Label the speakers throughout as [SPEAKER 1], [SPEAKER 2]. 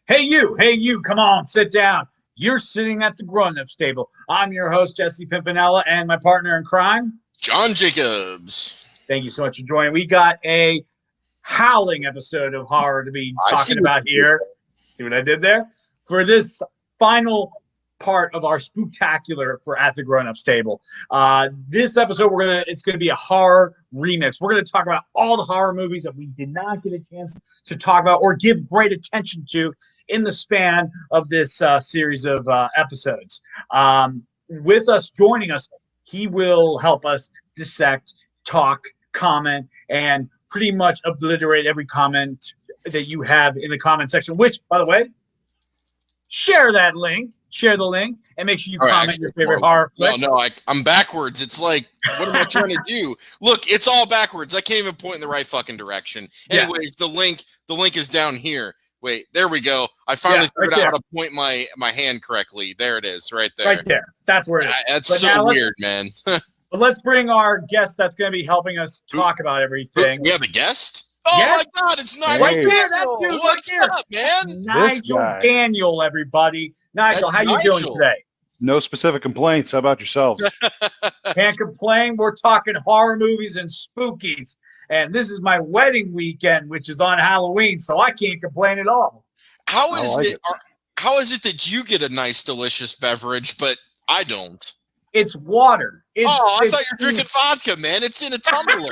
[SPEAKER 1] Hey you, come on, sit down. You're sitting at the grown-ups table. I'm your host, Jesse Pimpinella, and my partner in crime,
[SPEAKER 2] John Jacobs.
[SPEAKER 1] Thank you so much for joining. We got a howling episode of horror to be talking about here. See what I did there? For this final part of our Spooktacular for At the Grown-ups Table. This episode, it's gonna be a horror remix. We're gonna talk about all the horror movies that we did not get a chance to talk about or give great attention to in the span of this series of episodes. With us, joining us, he will help us dissect, talk, comment, and pretty much obliterate every comment that you have in the comment section, which, by the way, share the link, and make sure you comment your favorite horror flicks.
[SPEAKER 2] No, I'm backwards. It's like, what am I trying to do? Look, it's all backwards. I can't even point in the right fucking direction. Anyways, the link is down here. Wait, there we go. I finally figured out how to point my hand correctly. There it is, right there.
[SPEAKER 1] Right there. That's where it is.
[SPEAKER 2] That's so weird, man.
[SPEAKER 1] But let's bring our guest that's going to be helping us talk about everything.
[SPEAKER 2] We have a guest? Oh my God, it's Nigel Daniel. What's up, man?
[SPEAKER 1] Nigel Daniel, everybody. Nigel, how you doing today?
[SPEAKER 3] No specific complaints. How about yourselves?
[SPEAKER 1] Can't complain. We're talking horror movies and spookies. And this is my wedding weekend, which is on Halloween, so I can't complain at all.
[SPEAKER 2] How is it that you get a nice, delicious beverage, but I don't?
[SPEAKER 1] It's water.
[SPEAKER 2] I thought you were drinking vodka, man. It's in a tumbler.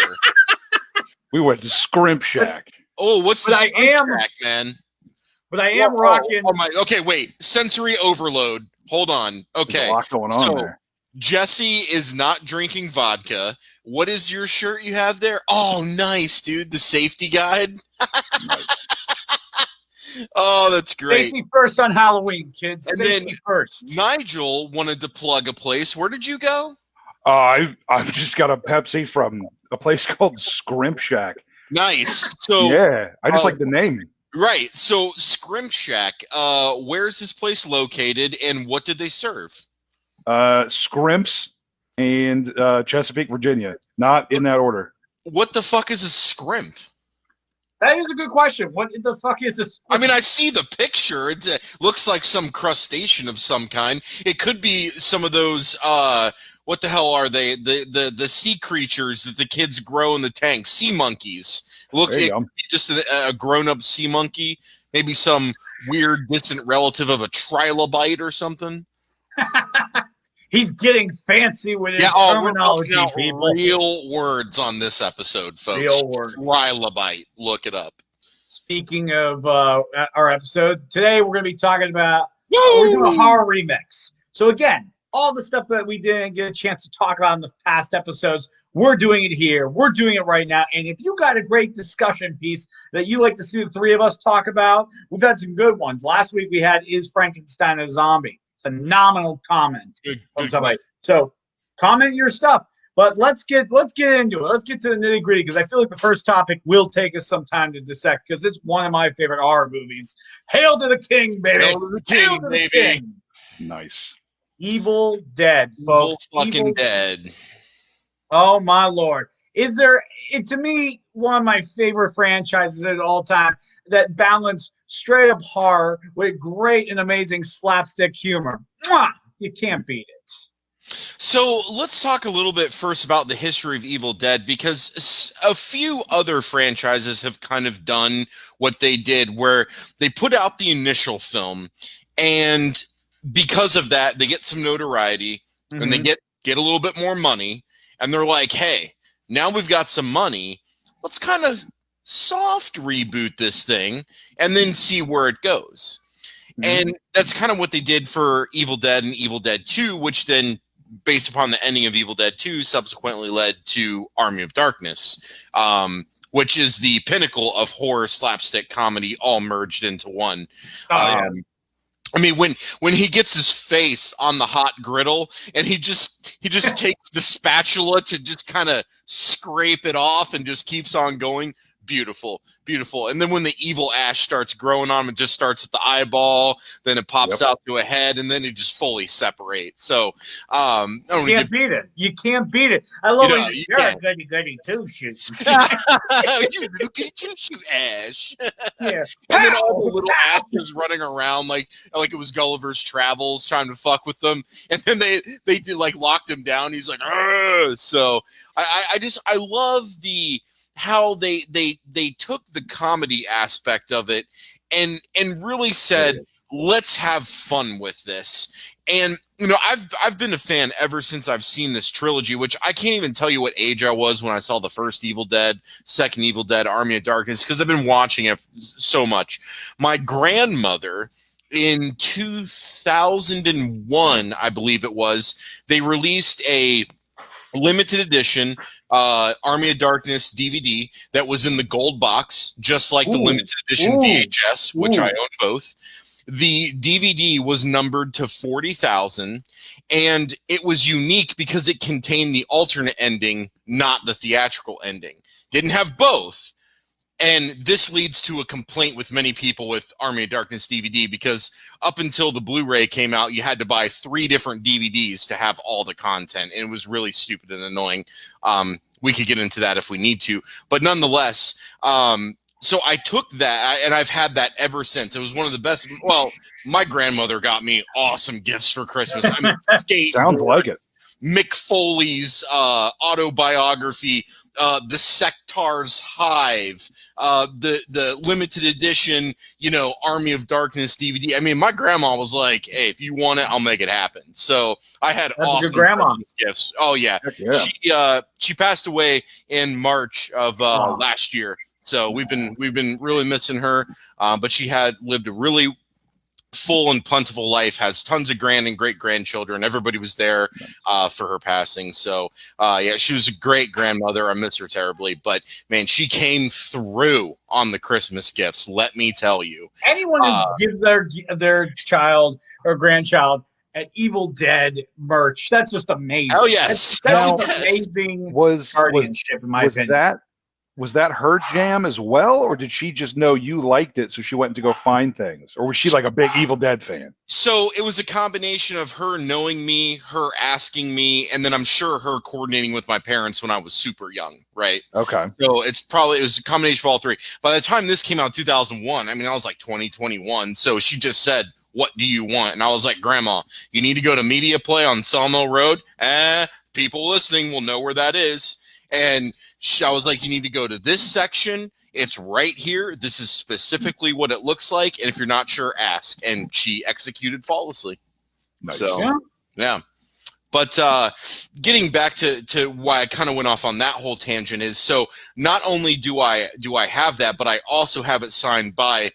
[SPEAKER 3] We went to Scrimp Shack.
[SPEAKER 2] Oh, what's the Scrimp Shack, man?
[SPEAKER 1] But I am rocking.
[SPEAKER 2] Okay, wait. Sensory overload. Hold on. Okay.
[SPEAKER 3] There's a lot going on there.
[SPEAKER 2] Jesse is not drinking vodka. What is your shirt you have there? Oh, nice, dude. The safety guide. Oh, that's great.
[SPEAKER 1] Safety first on Halloween, kids.
[SPEAKER 2] And
[SPEAKER 1] safety
[SPEAKER 2] then
[SPEAKER 1] first.
[SPEAKER 2] Nigel wanted to plug a place. Where did you go?
[SPEAKER 3] I've just got a Pepsi from a place called Scrimp Shack.
[SPEAKER 2] Nice. So
[SPEAKER 3] yeah, I just like the name.
[SPEAKER 2] Right. So Scrimp Shack, where's this place located and what did they serve?
[SPEAKER 3] Scrimps and Chesapeake, Virginia. Not in that order.
[SPEAKER 2] What the fuck is a scrimp?
[SPEAKER 1] That is a good question. What the fuck is this?
[SPEAKER 2] I mean, I see the picture. It looks like some crustacean of some kind. It could be some of those, what the hell are they? The sea creatures that the kids grow in the tank. Sea monkeys. Looks like just a grown-up sea monkey. Maybe some weird distant relative of a trilobite or something.
[SPEAKER 1] He's getting fancy with his terminology, people.
[SPEAKER 2] Real words on this episode, folks.
[SPEAKER 1] Real words.
[SPEAKER 2] Trilobite. Look it up.
[SPEAKER 1] Speaking of our episode, today we're going to be talking about we're doing a horror remix. So again, all the stuff that we didn't get a chance to talk about in the past episodes, we're doing it here. We're doing it right now. And if you got a great discussion piece that you like to see the three of us talk about, we've had some good ones. Last week we had Is Frankenstein a Zombie? Phenomenal comment from somebody. So comment your stuff. But let's get into it. Let's get to the nitty gritty because I feel like the first topic will take us some time to dissect because it's one of my favorite horror movies. Hail to the King, baby!
[SPEAKER 2] Hail to the King, baby!
[SPEAKER 1] King.
[SPEAKER 3] Nice.
[SPEAKER 1] Evil Dead, folks.
[SPEAKER 2] Evil Dead.
[SPEAKER 1] Oh my Lord! Is there? To me, one of my favorite franchises at all time that balance straight up horror with great and amazing slapstick humor. Mwah! You can't beat it.
[SPEAKER 2] So let's talk a little bit first about the history of Evil Dead because a few other franchises have kind of done what they did where they put out the initial film and because of that they get some notoriety and they get a little bit more money and they're like, hey, now we've got some money, let's kind of soft reboot this thing and then see where it goes. And that's kind of what they did for Evil Dead and Evil Dead 2, which then, based upon the ending of Evil Dead 2, subsequently led to Army of Darkness, which is the pinnacle of horror slapstick comedy all merged into one. I mean, when he gets his face on the hot griddle and he just takes the spatula to just kind of scrape it off and just keeps on going. beautiful, beautiful. And then when the evil ash starts growing on him, it just starts at the eyeball, then it pops out to a head, and then it just fully separates. So
[SPEAKER 1] you can't beat it. You can't beat it. I love it. You're a goody two shoot.
[SPEAKER 2] You little goody two shoot, Ash.
[SPEAKER 1] Yeah.
[SPEAKER 2] And then all the little ashes running around like it was Gulliver's Travels trying to fuck with them. And then they did like locked him down. He's like, argh! So I love how they took the comedy aspect of it and really said, let's have fun with this. And I've been a fan ever since I've seen this trilogy, which I can't even tell you what age I was when I saw the first Evil Dead, second Evil Dead, Army of Darkness, because I've been watching it so much. My grandmother, in 2001, I believe it was, they released a limited edition Army of Darkness DVD that was in the gold box, just like the limited edition VHS, which I own both. The DVD was numbered to 40,000, and it was unique because it contained the alternate ending, not the theatrical ending. Didn't have both. And this leads to a complaint with many people with Army of Darkness DVD, because up until the Blu-ray came out, you had to buy 3 different DVDs to have all the content. And it was really stupid and annoying. We could get into that if we need to. But nonetheless, so I took that, and I've had that ever since. It was one of the best. Well, my grandmother got me awesome gifts for Christmas. I mean,
[SPEAKER 3] sounds like it.
[SPEAKER 2] Mick Foley's autobiography, the Sectar's Hive, the limited edition, Army of Darkness DVD. I mean, my grandma was like, "Hey, if you want it, I'll make it happen." So I had awesome
[SPEAKER 1] grandma
[SPEAKER 2] gifts. Oh yeah. She passed away in March of last year. So we've been really missing her, but she had lived a really full and plentiful life, has tons of grand and great grandchildren. Everybody was there for her passing. So she was a great grandmother. I miss her terribly, but man, she came through on the Christmas gifts. Let me tell you,
[SPEAKER 1] anyone who gives their child or grandchild an Evil Dead merch, that's just amazing.
[SPEAKER 2] Oh yes,
[SPEAKER 1] that's amazing. Guardianship, in my opinion.
[SPEAKER 3] Was that her jam as well, or did she just know you liked it, so she went to go find things? Or was she like a big Evil Dead fan?
[SPEAKER 2] So it was a combination of her knowing me, her asking me, and then I'm sure her coordinating with my parents when I was super young, right?
[SPEAKER 3] Okay.
[SPEAKER 2] So it was a combination of all three. By the time this came out in 2001, I mean, I was like 21. So she just said, "What do you want?" And I was like, "Grandma, you need to go to Media Play on Sawmill Road. People listening will know where that is." And I was like, "You need to go to this section. It's right here. This is specifically what it looks like. And if you're not sure, ask." And she executed flawlessly.
[SPEAKER 3] Nice.
[SPEAKER 2] So, yeah. But getting back to why I kind of went off on that whole tangent is, so not only do I have that, but I also have it signed by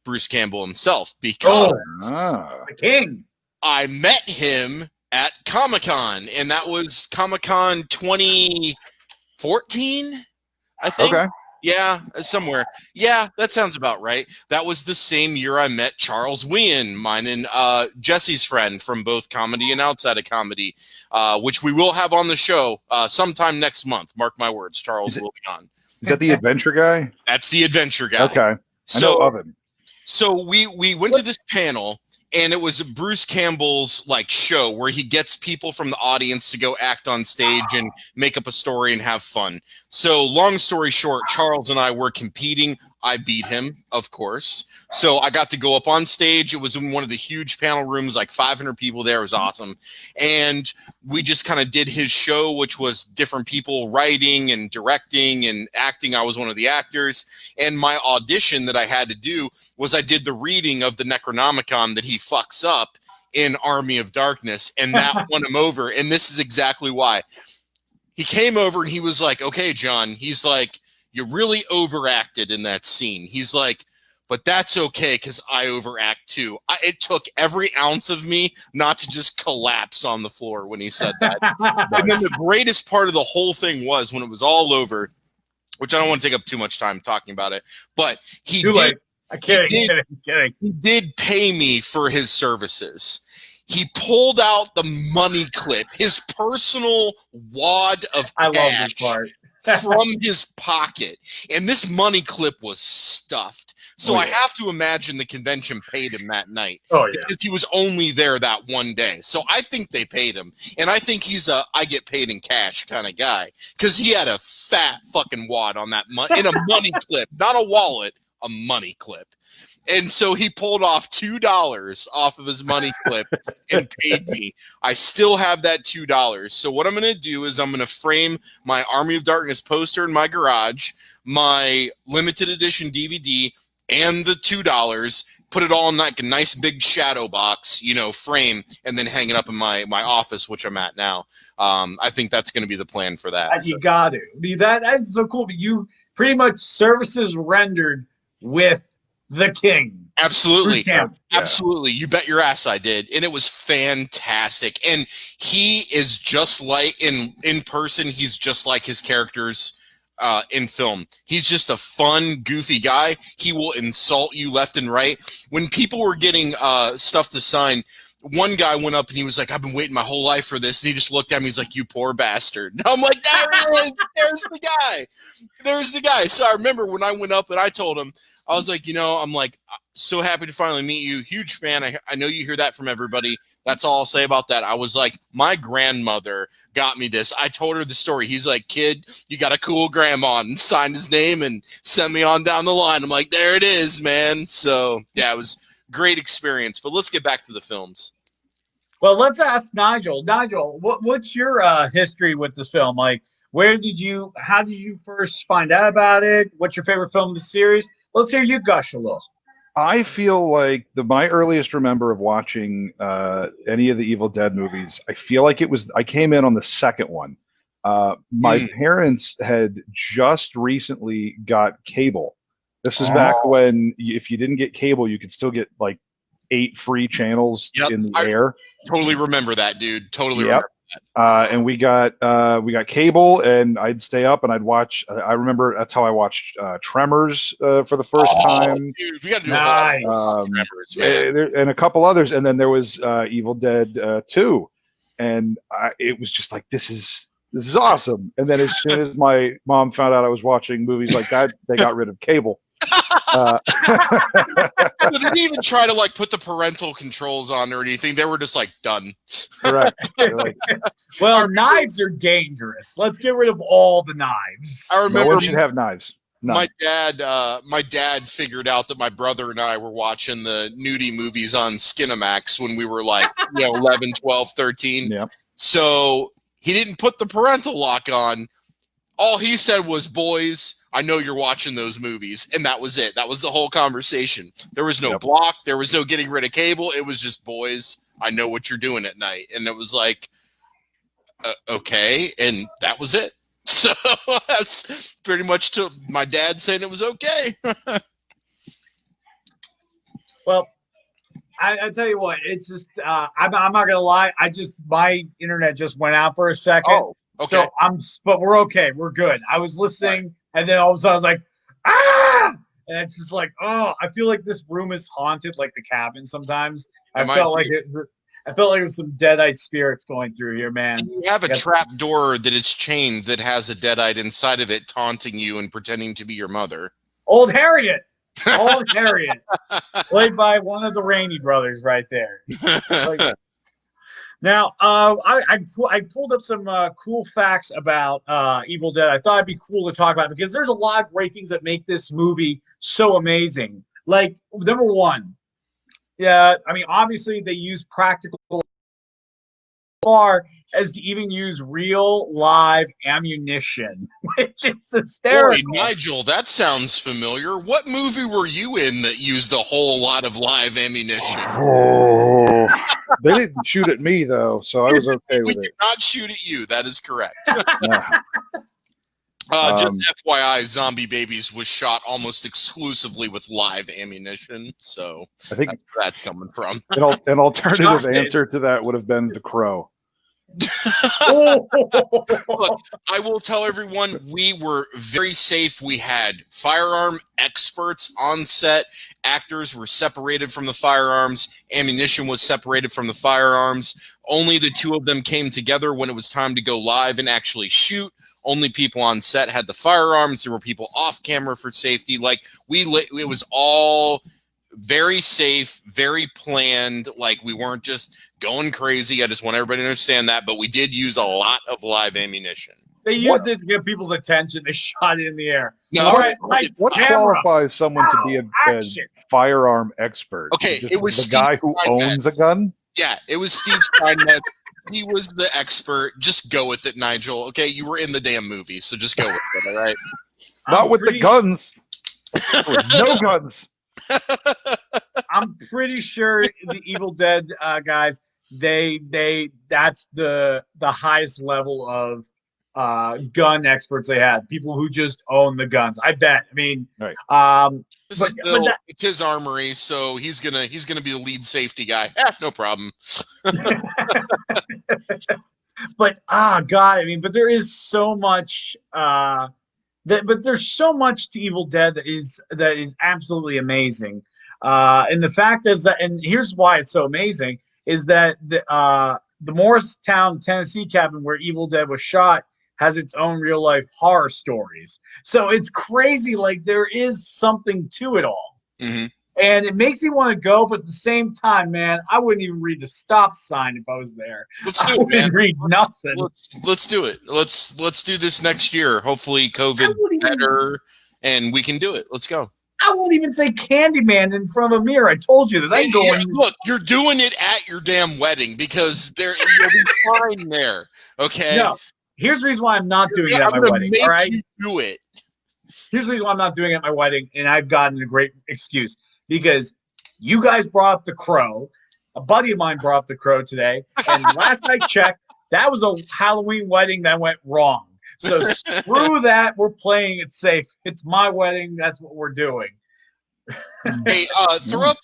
[SPEAKER 2] Bruce Campbell himself, because
[SPEAKER 1] the king.
[SPEAKER 2] I met him at Comic-Con, and that was Comic-Con 2014, I think.
[SPEAKER 3] Okay.
[SPEAKER 2] Yeah, somewhere. Yeah, that sounds about right. That was the same year I met Charles Wien, mine and Jesse's friend from both comedy and outside of comedy, which we will have on the show sometime next month. Mark my words, Charles will be on.
[SPEAKER 3] Is that the adventure guy?
[SPEAKER 2] That's the adventure guy.
[SPEAKER 3] Okay.
[SPEAKER 2] So,
[SPEAKER 3] I know of him.
[SPEAKER 2] So we went to this panel, and it was Bruce Campbell's like show where he gets people from the audience to go act on stage and make up a story and have fun. So long story short, Charles and I were competing. I beat him, of course. So I got to go up on stage. It was in one of the huge panel rooms, like 500 people there. It was awesome. And we just kind of did his show, which was different people writing and directing and acting. I was one of the actors. And my audition that I had to do was I did the reading of the Necronomicon that he fucks up in Army of Darkness. And that won him over. And this is exactly why. He came over and he was like, "Okay, John," he's like, "You really overacted in that scene." He's like, "But that's okay, because I overact too." It took every ounce of me not to just collapse on the floor when he said that. And then the greatest part of the whole thing was when it was all over, which I don't want to take up too much time talking about it, but he did pay me for his services. He pulled out the money clip, his personal wad of cash.
[SPEAKER 1] I love this part.
[SPEAKER 2] from his pocket. And this money clip was stuffed. So I have to imagine the convention paid him that night.
[SPEAKER 1] Oh, yeah.
[SPEAKER 2] Because he was only there that one day. So I think they paid him. And I think he's a I get paid in cash kind of guy. Because he had a fat fucking wad on that in a money clip. Not a wallet, a money clip. And so he pulled off $2 off of his money clip and paid me. I still have that $2. So what I'm going to do is I'm going to frame my Army of Darkness poster in my garage, my limited edition DVD, and the $2, put it all in like a nice big shadow box, frame, and then hang it up in my office, which I'm at now. I think that's going to be the plan for that.
[SPEAKER 1] You got to. That's so cool. You pretty much services rendered with the king.
[SPEAKER 2] Absolutely. Absolutely. You bet your ass I did. And it was fantastic. And he is just like in person, he's just like his characters in film. He's just a fun, goofy guy. He will insult you left and right. When people were getting stuff to sign, one guy went up and he was like, I've been waiting my whole life for this. And he just looked at me. He's like, you poor bastard. And I'm like, there he is. There's the guy. There's the guy. So I remember when I went up and I told him, I was like, I'm like, so happy to finally meet you. Huge fan. I know you hear that from everybody. That's all I'll say about that. I was like, my grandmother got me this. I told her the story. He's like, kid, you got a cool grandma, and signed his name and sent me on down the line. I'm like, there it is, man. So, yeah, it was a great experience. But let's get back to the films.
[SPEAKER 1] Well, let's ask Nigel. Nigel, what's your history with this film? Like, how did you first find out about it? What's your favorite film in the series? Let's hear you gush a little.
[SPEAKER 3] I feel like my earliest remember of watching any of the Evil Dead movies, I feel like I came in on the second one. My parents had just recently got cable. This was back when if you didn't get cable, you could still get like 8 free channels in the air.
[SPEAKER 2] Totally remember that, dude. Totally remember.
[SPEAKER 3] And we got cable, and I'd stay up and I'd watch. I remember that's how I watched Tremors for the first time.
[SPEAKER 2] Dude, we got to do
[SPEAKER 1] nice.
[SPEAKER 2] Tremors,
[SPEAKER 3] and a couple others, and then there was Evil Dead 2, and it was just like this is awesome. And then as soon as my mom found out I was watching movies like that, they got rid of cable.
[SPEAKER 2] They didn't even try to like put the parental controls on or anything. They were just like done.
[SPEAKER 3] Correct.
[SPEAKER 1] Well, knives are dangerous. Let's get rid of all the knives.
[SPEAKER 2] I remember
[SPEAKER 3] no one should have knives. No.
[SPEAKER 2] My dad figured out that my brother and I were watching the nudie movies on Skinamax when we were like 11, 12, 13.
[SPEAKER 3] Yep.
[SPEAKER 2] So he didn't put the parental lock on. All he said was, boys, I know you're watching those movies. And that was it. That was the whole conversation. There was no block. There was no getting rid of cable. It was just, boys, I know what you're doing at night. And it was like, okay. And that was it. So that's pretty much to my dad saying it was okay.
[SPEAKER 1] Well, I tell you what, it's just, I'm not going to lie. My internet just went out for a second.
[SPEAKER 2] Oh. Okay.
[SPEAKER 1] So but we're okay. We're good. I was listening, and then all of a sudden I was like, ah! And it's just like, oh, I feel like this room is haunted, like the cabin sometimes. I felt like it was some deadite spirits going through here, man.
[SPEAKER 2] You have a trap door that is chained that has a deadite inside of it taunting you and pretending to be your mother.
[SPEAKER 1] Old Harriet. Old Harriet. Played by one of the Rainey brothers right there. Now, I pulled up some cool facts about Evil Dead. I thought it'd be cool to talk about because there's a lot of great things that make this movie so amazing. Like, number one, obviously they use practical far as to even use real live ammunition, which is hysterical.
[SPEAKER 2] Boy, Nigel, that sounds familiar. What movie were you in that used a whole lot of live ammunition?
[SPEAKER 3] Oh, they didn't shoot at me though, so I was okay with it.
[SPEAKER 2] We did not shoot at you. That is correct.
[SPEAKER 3] Yeah.
[SPEAKER 2] Just FYI, Zombie Babies was shot almost exclusively with live ammunition, so
[SPEAKER 3] I think
[SPEAKER 2] that's where that's coming from.
[SPEAKER 3] An alternative answer to that would have been The Crow.
[SPEAKER 2] Look, I will tell everyone we were very safe. We had firearm experts on set. Actors were separated from the firearms. Ammunition was separated from the firearms. Only the two of them came together when it was time to go live and actually shoot. Only people on set had the firearms. There were people off camera for safety. Like it was all very safe, very planned. Like we weren't just going crazy. I just want everybody to understand that. But we did use a lot of live ammunition.
[SPEAKER 1] They used it to get people's attention. They shot it in the air.
[SPEAKER 2] No,
[SPEAKER 1] All right, lights,
[SPEAKER 3] what
[SPEAKER 1] camera.
[SPEAKER 3] qualifies someone to be a firearm expert?
[SPEAKER 2] Okay,
[SPEAKER 3] Just
[SPEAKER 2] it was
[SPEAKER 3] the guy who owns a gun.
[SPEAKER 2] Yeah, it was Steve Steinmetz. He was the expert. Just go with it, Nigel. Okay, you were in the damn movie, so just go with it. All right.
[SPEAKER 3] Not with the guns. No guns.
[SPEAKER 1] I'm pretty sure the Evil Dead guys, that's the highest level of gun experts they had. People who just own the guns. I bet. I mean,
[SPEAKER 3] right.
[SPEAKER 2] It's his armory, so he's gonna be the lead safety guy. No problem.
[SPEAKER 1] But God, I mean, but there is so much but there's so much to Evil Dead that is absolutely amazing. And the fact is that, and here's why it's so amazing, is that the Morristown, Tennessee cabin where Evil Dead was shot has its own real life horror stories. So it's crazy. Like there is something to it all.
[SPEAKER 2] Mm-hmm.
[SPEAKER 1] And it makes me want to go, but at the same time, man, I wouldn't even read the stop sign if I was there.
[SPEAKER 2] Let's do it, man.
[SPEAKER 1] Read nothing.
[SPEAKER 2] Let's do it. Let's do this next year. Hopefully COVID better and we can do it. Let's go.
[SPEAKER 1] I won't even say Candyman in front of a mirror. I told you this. I go
[SPEAKER 2] look, you're doing it at your damn wedding because you'll be fine there. Okay.
[SPEAKER 1] No. Here's the reason why I'm not doing it at my wedding. All right.
[SPEAKER 2] Do it.
[SPEAKER 1] Here's the reason why I'm not doing it at my wedding, and I've gotten a great excuse. Because you guys brought up the Crow. A buddy of mine brought up the Crow today. And last I checked, that was a Halloween wedding that went wrong. So screw that. We're playing it safe. It's my wedding. That's what we're doing.
[SPEAKER 2] Hey, throw up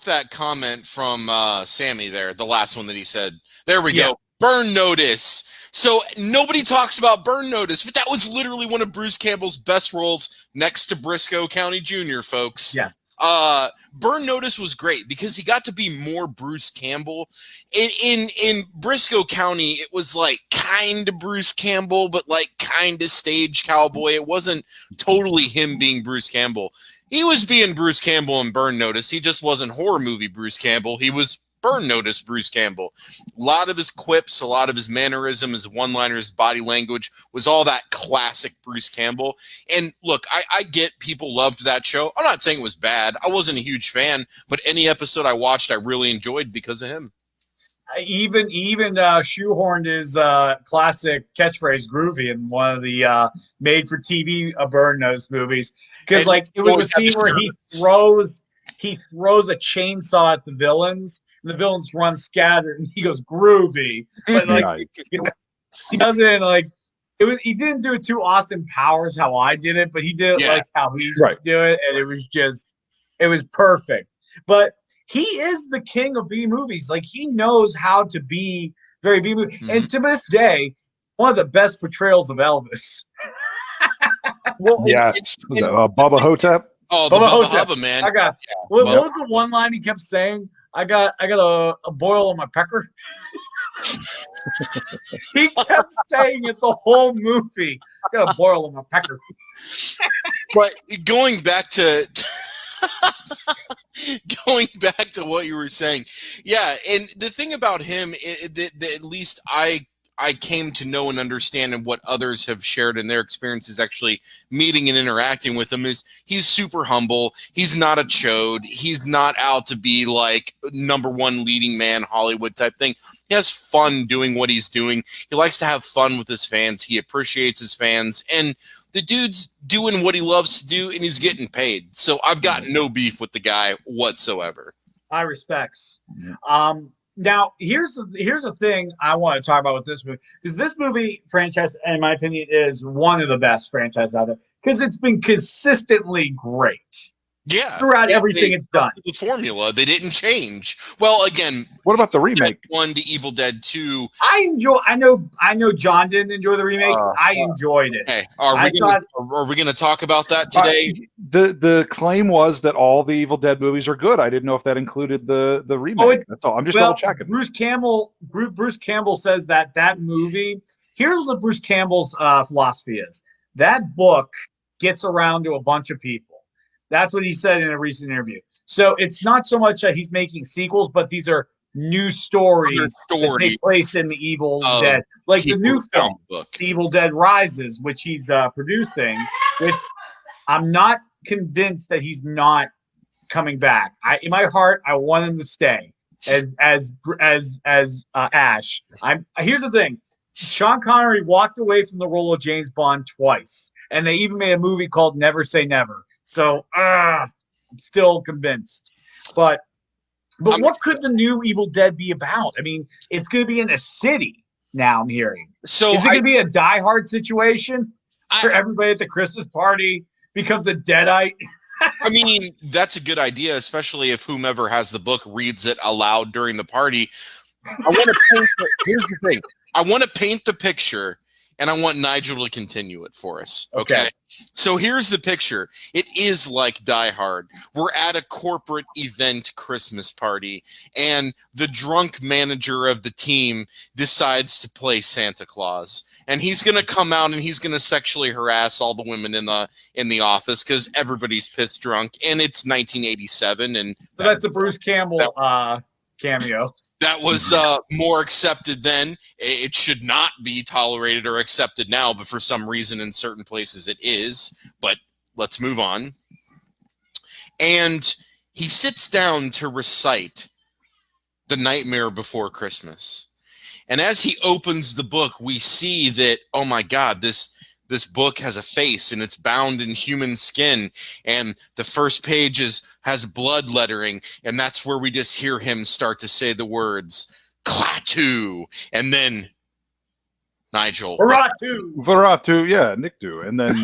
[SPEAKER 2] that comment from Sammy there, the last one that he said. There we go. Burn Notice. So nobody talks about Burn Notice, but that was literally one of Bruce Campbell's best roles next to Briscoe County Jr., folks.
[SPEAKER 1] Yes.
[SPEAKER 2] Burn Notice was great because he got to be more Bruce Campbell. In Briscoe County, it was like kind of Bruce Campbell, but like kind of stage cowboy. It wasn't totally him being Bruce Campbell. He was being Bruce Campbell in Burn Notice. He just wasn't horror movie Bruce Campbell. He was Burn Notice Bruce Campbell. A lot of his quips, a lot of his mannerism, his one-liners, body language was all that classic Bruce Campbell. And look, I get people loved that show. I'm not saying it was bad. I wasn't a huge fan, but any episode I watched, I really enjoyed because of him.
[SPEAKER 1] Even shoehorned his classic catchphrase "groovy" in one of the made-for-TV Burn Notice movies, because like it was a scene where he throws a chainsaw at the villains, and the villains run scattered, and he goes groovy. But like he does it in like it was. He didn't do it to Austin Powers how I did it, but he did it like how he do it, and it was perfect. But he is the king of B movies. Like he knows how to be very B movie, and to this day, one of the best portrayals of Elvis.
[SPEAKER 3] Yes, Bubba Hotep.
[SPEAKER 2] Oh, the Bubba Hubba, man.
[SPEAKER 1] What was the one line he kept saying? I got a boil on my pecker. He kept saying it the whole movie. I got a boil on my pecker.
[SPEAKER 2] But going back to what you were saying, yeah, and the thing about him, that at least I came to know and understand, and what others have shared in their experiences actually meeting and interacting with him, is he's super humble. He's not a chode. He's not out to be like #1 leading man Hollywood type thing. He has fun doing what he's doing. He likes to have fun with his fans. He appreciates his fans, and the dude's doing what he loves to do, and he's getting paid. So I've got no beef with the guy whatsoever.
[SPEAKER 1] High respects. Now, here's the thing I want to talk about with this movie, because this movie franchise, in my opinion, is one of the best franchises out there, because it's been consistently great.
[SPEAKER 2] Yeah,
[SPEAKER 1] throughout everything it's done.
[SPEAKER 2] The formula, they didn't change. Well, again,
[SPEAKER 3] what about the remake?
[SPEAKER 2] 1 to Evil Dead 2.
[SPEAKER 1] I know John didn't enjoy the remake. I enjoyed it.
[SPEAKER 2] Hey, are we going to talk about that today?
[SPEAKER 3] The claim was that all the Evil Dead movies are good. I didn't know if that included the remake. That's all. I'm just double checking.
[SPEAKER 1] Bruce Campbell says that movie. here's what Bruce Campbell's philosophy is. That book gets around to a bunch of people. That's what he said in a recent interview. So it's not so much that he's making sequels, but these are new stories that take place in the Evil Dead. Like the new film, The Evil Dead Rises, which he's producing, which I'm not convinced that he's not coming back. In my heart, I want him to stay as Ash. Here's the thing. Sean Connery walked away from the role of James Bond twice, and they even made a movie called Never Say Never. So, I'm still convinced. But what could the new Evil Dead be about? I mean, it's going to be in a city now, I'm hearing. So is it going to be a Die Hard situation where everybody at the Christmas party becomes a Deadite?
[SPEAKER 2] I mean, that's a good idea, especially if whomever has the book reads it aloud during the party. Here's the thing. I want to paint the picture, and I want Nigel to continue it for us. Okay. So here's the picture. It is like Die Hard. We're at a corporate event Christmas party, and the drunk manager of the team decides to play Santa Claus. And he's going to come out and he's going to sexually harass all the women in the office because everybody's pissed drunk. And it's 1987. And
[SPEAKER 1] so that's a Bruce Campbell cameo.
[SPEAKER 2] That was more accepted then. It should not be tolerated or accepted now, but for some reason in certain places it is. But let's move on. And he sits down to recite The Nightmare Before Christmas. And as he opens the book, we see that, oh my God, this book has a face and it's bound in human skin. And the first page has blood lettering. And that's where we just hear him start to say the words, Klaatu. And then Nigel.
[SPEAKER 3] Veratu, yeah, Nictu. And then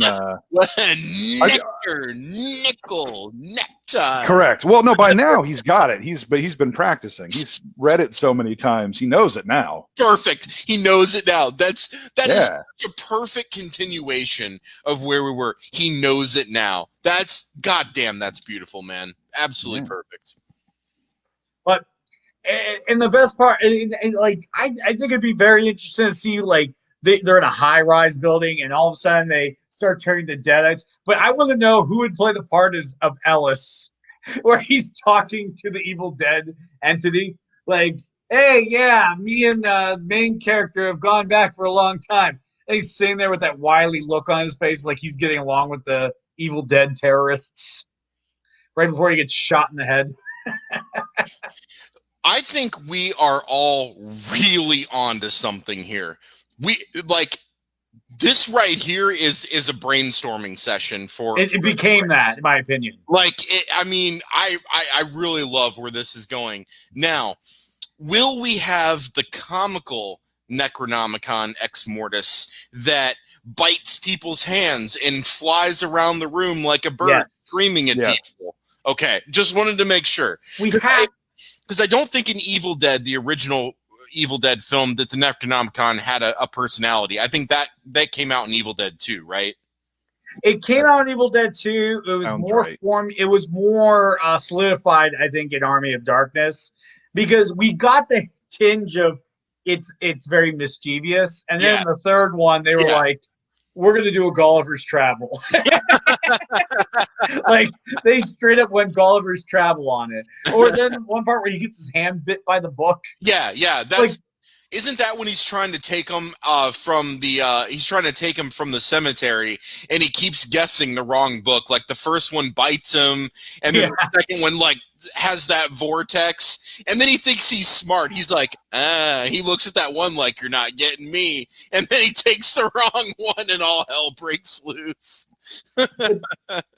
[SPEAKER 2] Nickel, Nectar.
[SPEAKER 3] Correct. Well, no, by now he's got it. He's been practicing. He's read it so many times. He knows it now.
[SPEAKER 2] Perfect. He knows it now. That is such a perfect continuation of where we were. He knows it now. That's goddamn, that's beautiful, man. Absolutely perfect.
[SPEAKER 1] But and the best part, like I think it'd be very interesting to see like they're in a high-rise building and all of a sudden they start turning to Deadites. But I want to know who would play the part of Ellis, where he's talking to the Evil Dead entity. Like, hey, yeah, me and the main character have gone back for a long time. And he's sitting there with that wily look on his face like he's getting along with the Evil Dead terrorists right before he gets shot in the head.
[SPEAKER 2] I think we are all really onto something here. This right here is a brainstorming session for.
[SPEAKER 1] It became that, in my opinion.
[SPEAKER 2] I really love where this is going. Now, will we have the comical Necronomicon Ex Mortis that bites people's hands and flies around the room like a bird, screaming at people? Okay, just wanted to make sure. Because I don't think in Evil Dead, the original Evil Dead film, that the Necronomicon had a personality. I think that came out in Evil Dead 2, right?
[SPEAKER 1] It came out in Evil Dead 2. It was more solidified, I think, in Army of Darkness, because we got the tinge of it's very mischievous, and then the third one they were like, we're going to do a Gulliver's Travel. Like, they straight up went Gulliver's Travel on it. Or then one part where he gets his hand bit by the book.
[SPEAKER 2] Yeah. Isn't that when he's trying to take him from the cemetery, and he keeps guessing the wrong book? Like the first one bites him, and then the second one has that vortex, and then he thinks he's smart. He's like, he looks at that one like, you're not getting me, and then he takes the wrong one, and all hell breaks loose.
[SPEAKER 1] but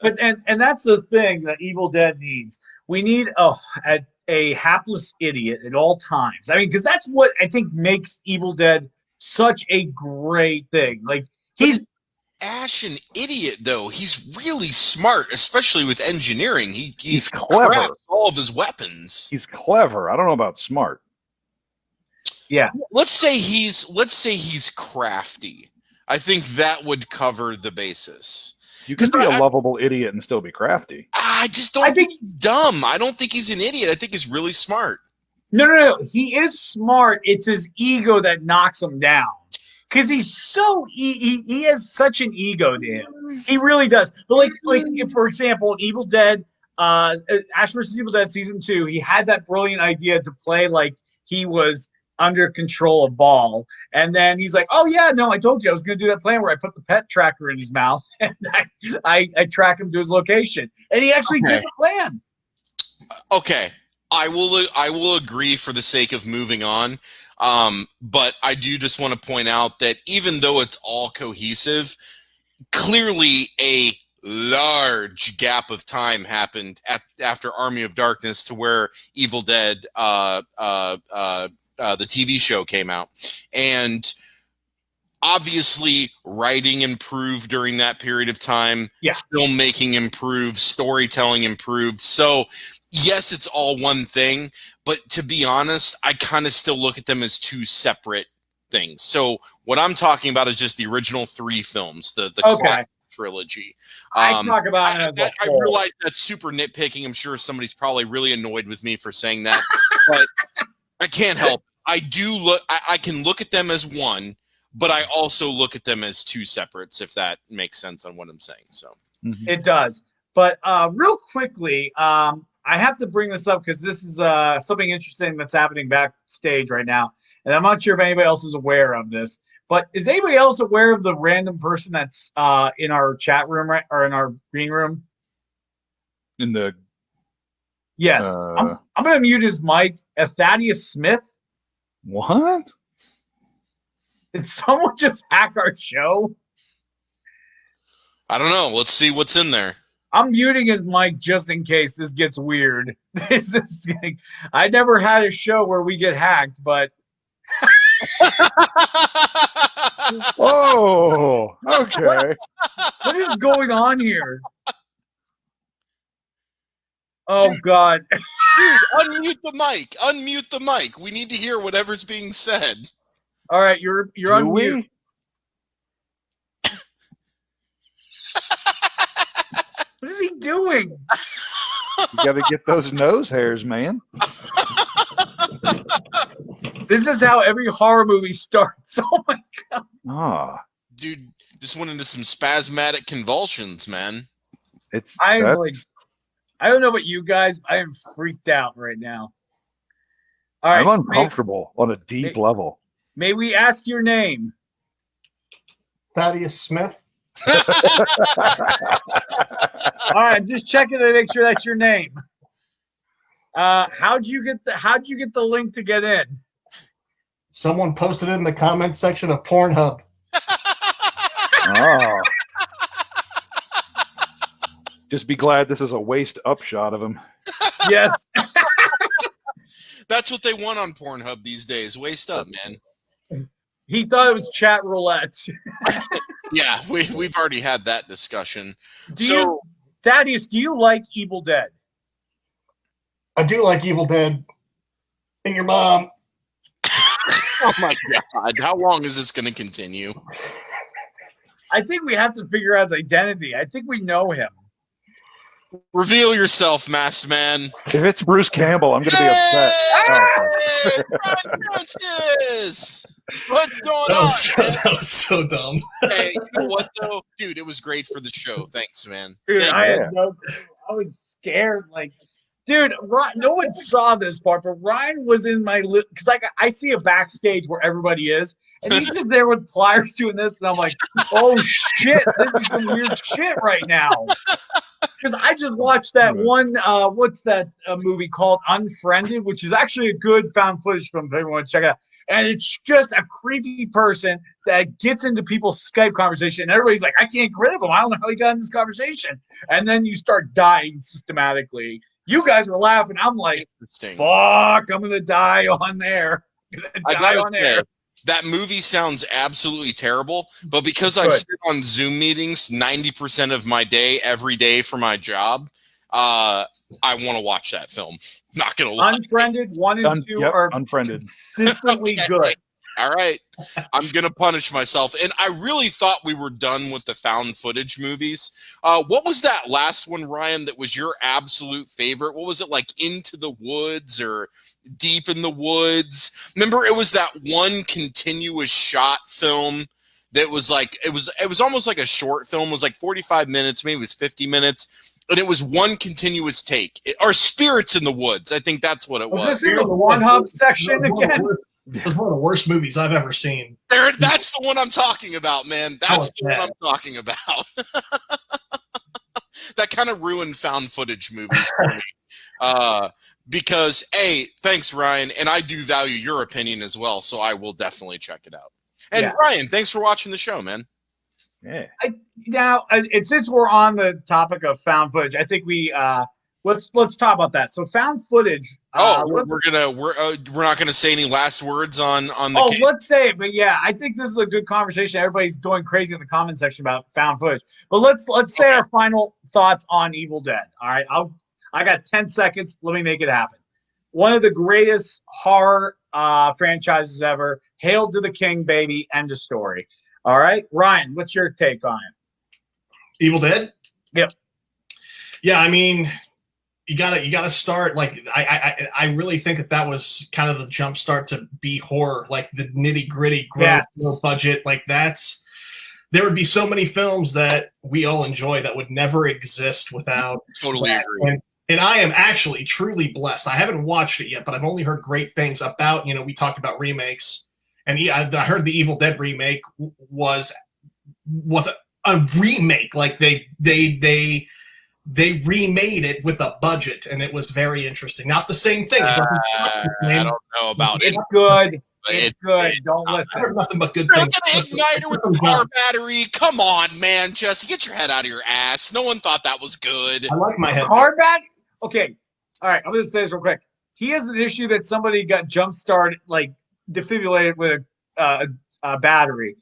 [SPEAKER 1] that's the thing that Evil Dead needs. We need a hapless idiot at all times. I mean, because that's what I think makes Evil Dead such a great thing. Like, he's
[SPEAKER 2] Ash an idiot, though. He's really smart, especially with engineering.
[SPEAKER 3] He's clever.
[SPEAKER 2] Crafts all of his weapons.
[SPEAKER 3] He's clever. I don't know about smart.
[SPEAKER 1] Yeah.
[SPEAKER 2] Let's say he's crafty. I think that would cover the basis.
[SPEAKER 3] You can be a lovable idiot and still be crafty.
[SPEAKER 2] I just don't think he's dumb. I don't think he's an idiot. I think he's really smart.
[SPEAKER 1] No. He is smart. It's his ego that knocks him down. because he's so he has such an ego to him. He really does. But like if, for example, in Evil Dead, Ash vs. Evil Dead season 2, he had that brilliant idea to play like he was under control of Ball, and then he's like, "Oh yeah, no, I told you I was going to do that plan where I put the pet tracker in his mouth and I track him to his location," and he actually did the plan.
[SPEAKER 2] Okay, I will agree for the sake of moving on. But I do just want to point out that even though it's all cohesive, clearly a large gap of time happened after Army of Darkness to where Evil Dead, the TV show came out. And obviously writing improved during that period of time.
[SPEAKER 1] Yeah.
[SPEAKER 2] Filmmaking improved, storytelling improved. So yes, it's all one thing, but to be honest, I kind of still look at them as two separate things. So what I'm talking about is just the original 3 films, the classic trilogy.
[SPEAKER 1] I talk about it as
[SPEAKER 2] I realize that's super nitpicking. I'm sure somebody's probably really annoyed with me for saying that, but I can't help. I can look at them as one, but I also look at them as two separates, if that makes sense on what I'm saying. So
[SPEAKER 1] it does. But real quickly, I have to bring this up because this is something interesting that's happening backstage right now. And I'm not sure if anybody else is aware of this. But is anybody else aware of the random person that's in our chat room or in our green room? Yes. I'm going to mute his mic. Thaddeus Smith.
[SPEAKER 3] What?
[SPEAKER 1] Did someone just hack our show?
[SPEAKER 2] I don't know. Let's see what's in there.
[SPEAKER 1] I'm muting his mic just in case this gets weird. I never had a show where we get hacked, but
[SPEAKER 3] oh, okay.
[SPEAKER 1] What is going on here? Oh, God.
[SPEAKER 2] Dude, unmute the mic. Unmute the mic. We need to hear whatever's being said.
[SPEAKER 1] All right, you're on mute. What is he doing?
[SPEAKER 3] You got to get those nose hairs, man.
[SPEAKER 1] This is how every horror movie starts. Oh my God.
[SPEAKER 3] Ah,
[SPEAKER 2] dude, just went into some spasmodic convulsions, man.
[SPEAKER 1] I don't know about you guys. I am freaked out right now. All right,
[SPEAKER 3] I'm uncomfortable on a deep level.
[SPEAKER 1] May we ask your name?
[SPEAKER 4] Thaddeus Smith.
[SPEAKER 1] All right, just checking to make sure that's your name. How'd you get the link to get in?
[SPEAKER 4] Someone posted it in the comments section of Pornhub.
[SPEAKER 3] Oh. Just be glad this is a waist up shot of him.
[SPEAKER 1] Yes.
[SPEAKER 2] That's what they want on Pornhub these days. Waist up, man.
[SPEAKER 1] He thought it was chat roulette.
[SPEAKER 2] Yeah, we've already had that discussion.
[SPEAKER 1] Thaddeus, do you like Evil Dead?
[SPEAKER 4] I do like Evil Dead. And your mom.
[SPEAKER 2] Oh my God. How long is this going to continue?
[SPEAKER 1] I think we have to figure out his identity. I think we know him.
[SPEAKER 2] Reveal yourself, masked man.
[SPEAKER 3] If it's Bruce Campbell, I'm going to be upset.
[SPEAKER 2] Francis! What's going on?
[SPEAKER 4] That was so dumb.
[SPEAKER 2] Hey, you know what though, dude? It was great for the show. Thanks, man.
[SPEAKER 1] Dude, I was scared. Like, dude, no one saw this part, but Ryan was in my list because I see a backstage where everybody is, and he's just there with pliers doing this, and I'm like, oh shit, this is some weird shit right now. Because I just watched that one, what's that movie called Unfriended, which is actually a good found footage film if everyone check it out. And it's just a creepy person that gets into people's Skype conversation. And everybody's like, I can't get rid of him. I don't know how he got in this conversation. And then you start dying systematically. You guys were laughing. I'm like, fuck, I'm going to die on there. I'm going to die on there.
[SPEAKER 2] That movie sounds absolutely terrible, but because I sit on Zoom meetings 90% of my day, every day for my job, I want to watch that film. Not going to lie.
[SPEAKER 1] Unfriended 1 and 2 are
[SPEAKER 3] Unfriended.
[SPEAKER 1] consistently good.
[SPEAKER 2] All right. I'm going to punish myself. And I really thought we were done with the found footage movies. What was that last one, Ryan, that was your absolute favorite? What was it, like Into the Woods or Deep in the Woods? Remember, it was that one continuous shot film that was like, it was almost like a short film. It was like 45 minutes, maybe it was 50 minutes. And it was one continuous take. Or Spirits in the Woods. I think that's what it was.
[SPEAKER 1] Was this in the Pornhub section again?
[SPEAKER 4] It was one of the worst movies I've ever seen.
[SPEAKER 2] That's the one I'm talking about, man. That's the one I'm talking about. That kind of ruined found footage movies for me. Because, A, thanks, Ryan, and I do value your opinion as well, so I will definitely check it out. And Ryan, thanks for watching the show, man.
[SPEAKER 3] Yeah.
[SPEAKER 1] Now, since we're on the topic of found footage, I think we let's talk about that. So, found footage.
[SPEAKER 2] We're not gonna say any last words on the.
[SPEAKER 1] Oh, let's say it, but yeah, I think this is a good conversation. Everybody's going crazy in the comment section about found footage, but let's say our final thoughts on Evil Dead. All right, I got 10 seconds. Let me make it happen. One of the greatest horror franchises ever. Hail to the king, baby. End of story. All right, Ryan, what's your take on it?
[SPEAKER 4] Evil Dead?
[SPEAKER 1] Yep.
[SPEAKER 4] Yeah, I mean, you gotta start, like, I really think that was kind of the jump start to B horror, like the nitty gritty, gross, low budget. Like there would be so many films that we all enjoy that would never exist without.
[SPEAKER 2] Totally agree.
[SPEAKER 4] And I am actually truly blessed. I haven't watched it yet, but I've only heard great things about. We talked about remakes. And I heard the Evil Dead remake was a remake. Like they remade it with a budget, and it was very interesting. Not the same thing.
[SPEAKER 2] I don't know about it.
[SPEAKER 1] It's good. It's good. Don't listen.
[SPEAKER 4] I heard nothing but good
[SPEAKER 2] You're
[SPEAKER 4] things.
[SPEAKER 2] gonna ignite it with a car battery. Come on, man, Jesse, get your head out of your ass. No one thought that was good.
[SPEAKER 4] I like my head.
[SPEAKER 1] Car battery. Okay. All right. I'm gonna say this real quick. He has an issue that somebody got jump started, like defibrillated with a battery.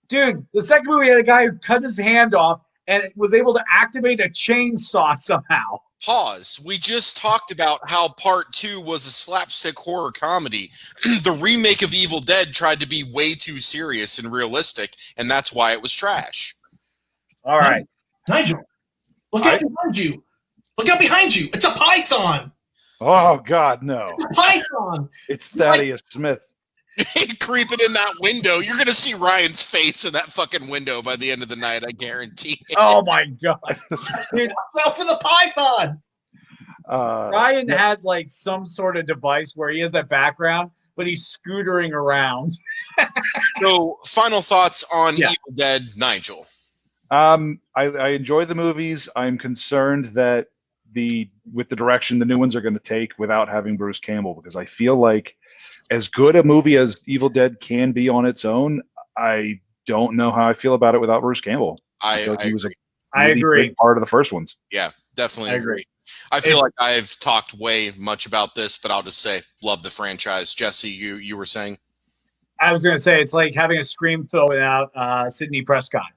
[SPEAKER 1] Dude, the second movie had a guy who cut his hand off and was able to activate a chainsaw somehow.
[SPEAKER 2] Pause. We just talked about how part 2 was a slapstick horror comedy. The remake of Evil Dead tried to be way too serious and realistic, and that's why it was trash.
[SPEAKER 1] All right.
[SPEAKER 4] Nigel, look out behind you. Look out behind you. It's a python.
[SPEAKER 3] Oh, God, no.
[SPEAKER 4] It's a python.
[SPEAKER 3] It's Thaddeus Smith.
[SPEAKER 2] Creeping in that window. You're going to see Ryan's face in that fucking window by the end of the night, I guarantee it.
[SPEAKER 1] Oh, my God. Dude,
[SPEAKER 4] out for the python.
[SPEAKER 1] Ryan has like some sort of device where he has that background, but he's scootering around.
[SPEAKER 3] So,
[SPEAKER 2] final thoughts on Evil Dead, Nigel.
[SPEAKER 3] I enjoy the movies. I'm concerned that with the direction the new ones are going to take without having Bruce Campbell, because I feel like as good a movie as Evil Dead can be on its own, I don't know how I feel about it without Bruce Campbell.
[SPEAKER 2] I
[SPEAKER 3] feel like he was
[SPEAKER 1] I agree.
[SPEAKER 3] big part of the first ones.
[SPEAKER 2] Yeah, definitely
[SPEAKER 1] I agree.
[SPEAKER 2] I feel like I've talked way much about this, but I'll just say love the franchise. Jesse, you were saying?
[SPEAKER 1] I was going to say it's like having a Scream film without Sidney Prescott.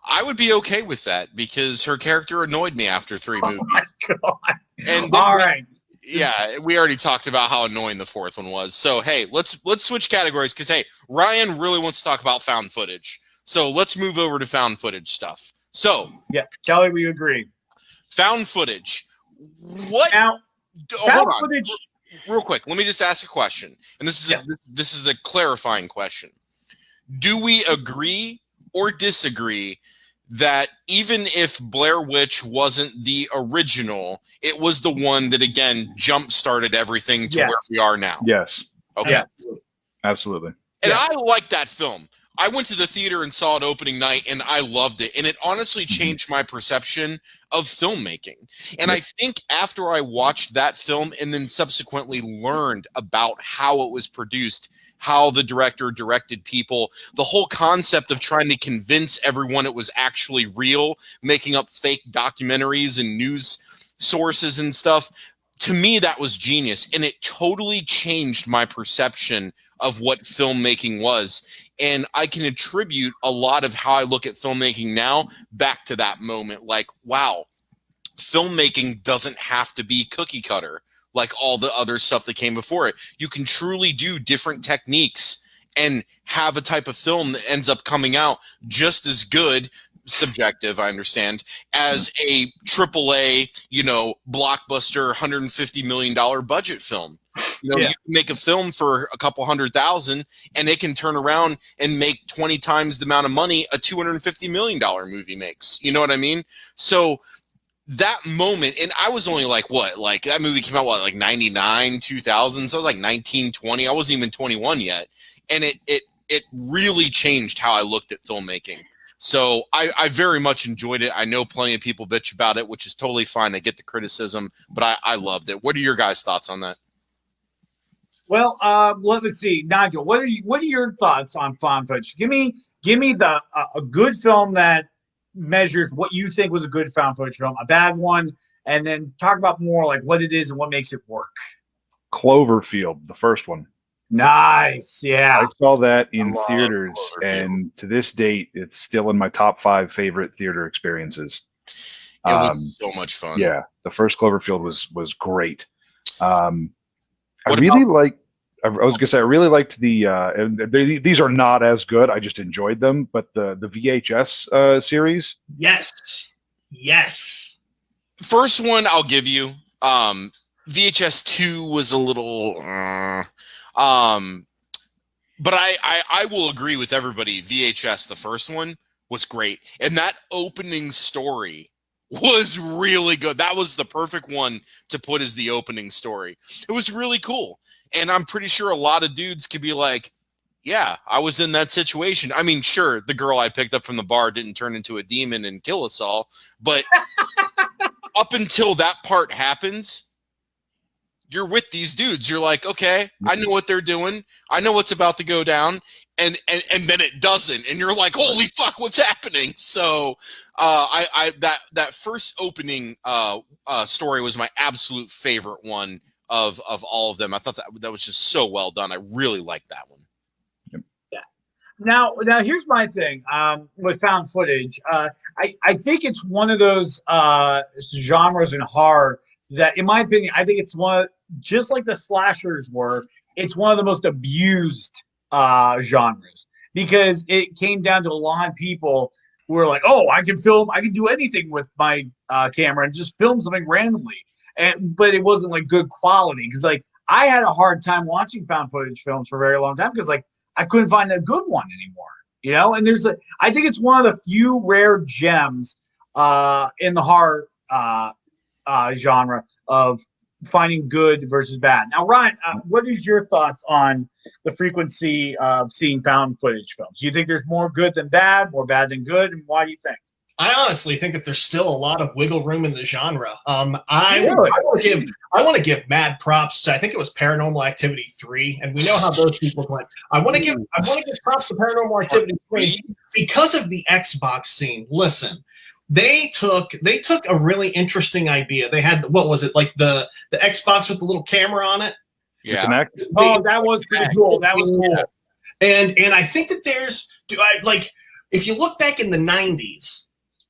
[SPEAKER 2] I would be okay with that because her character annoyed me after 3 movies.
[SPEAKER 1] Oh my God.
[SPEAKER 2] And
[SPEAKER 1] all right.
[SPEAKER 2] Yeah, we already talked about how annoying the 4th one was. So, hey, let's switch categories because, hey, Ryan really wants to talk about found footage. So let's move over to found footage stuff. So,
[SPEAKER 1] yeah, Kelly, we agree.
[SPEAKER 2] Found footage. What?
[SPEAKER 1] Now, found footage.
[SPEAKER 2] Real quick, let me just ask a question. And this is a clarifying question. Do we agree or disagree that even if Blair Witch wasn't the original, it was the one that, again, jump-started everything to where we are now?
[SPEAKER 3] Yes.
[SPEAKER 2] Okay.
[SPEAKER 1] Yes.
[SPEAKER 3] Absolutely.
[SPEAKER 2] And I like that film. I went to the theater and saw it opening night, and I loved it. And it honestly changed my perception of filmmaking. And I think after I watched that film and then subsequently learned about how it was produced, how the director directed people, the whole concept of trying to convince everyone it was actually real, making up fake documentaries and news sources and stuff, to me, that was genius. And it totally changed my perception of what filmmaking was. And I can attribute a lot of how I look at filmmaking now back to that moment. Like, wow, filmmaking doesn't have to be cookie cutter like all the other stuff that came before it. You can truly do different techniques and have a type of film that ends up coming out just as good, subjective, I understand, as a AAA, blockbuster, $150 million budget film. You can make a film for a couple $100,000 and it can turn around and make 20 times the amount of money a $250 million movie makes. You know what I mean? So that moment, and I was only like that movie came out like 99, 2000. So I was like 19, 20. I wasn't even 21 yet. And it really changed how I looked at filmmaking. So I very much enjoyed it. I know plenty of people bitch about it, which is totally fine. I get the criticism, but I loved it. What are your guys' thoughts on that?
[SPEAKER 1] Well, let me see, Nigel. What are your thoughts on found footage? Give me the a good film that measures what you think was a good found footage film, a bad one, and then talk about more like what it is and what makes it work.
[SPEAKER 3] Cloverfield, the first one.
[SPEAKER 1] Nice, yeah.
[SPEAKER 3] I saw that in theaters, and to this date, it's still in my top 5 favorite theater experiences.
[SPEAKER 2] It was so much fun.
[SPEAKER 3] Yeah, the first Cloverfield was great. I really liked the and these are not as good. I just enjoyed them, but the VHS series.
[SPEAKER 4] Yes.
[SPEAKER 2] First one I'll give you. VHS 2 was a little but I will agree with everybody. VHS, the first one, was great. And that opening story was really good. That was the perfect one to put as the opening story. It was really cool. And I'm pretty sure a lot of dudes could be like, yeah, I was in that situation. I mean, sure, the girl I picked up from the bar didn't turn into a demon and kill us all. But up until that part happens, you're with these dudes. You're like, okay, I know what they're doing. I know what's about to go down. And then it doesn't. And you're like, holy fuck, what's happening? So that first opening story was my absolute favorite one of all of them. I thought that was just so well done. I really liked that one.
[SPEAKER 1] Yeah. Now here's my thing with found footage. I think it's one of those genres in horror that, in my opinion, I think it's just like the slashers were, it's one of the most abused genres, because it came down to a lot of people who were like, oh, I can do anything with my camera and just film something randomly. But it wasn't like good quality, because like I had a hard time watching found footage films for a very long time, because like I couldn't find a good one anymore, and I think it's one of the few rare gems in the horror genre of finding good versus bad. Now, Ryan, what is your thoughts on the frequency of seeing found footage films? Do you think there's more good than bad, more bad than good, and why do you think?
[SPEAKER 4] I honestly think that there's still a lot of wiggle room in the genre. I want to give mad props to, I think it was Paranormal Activity 3, and we know how those people went. I want to give props to Paranormal Activity 3 because of the Xbox scene. Listen, they took a really interesting idea. They had, what was it, like the Xbox with the little camera on it?
[SPEAKER 2] Yeah.
[SPEAKER 3] Connect.
[SPEAKER 1] Oh, that was pretty cool. That was cool.
[SPEAKER 4] And I think that if you look back in the 90s,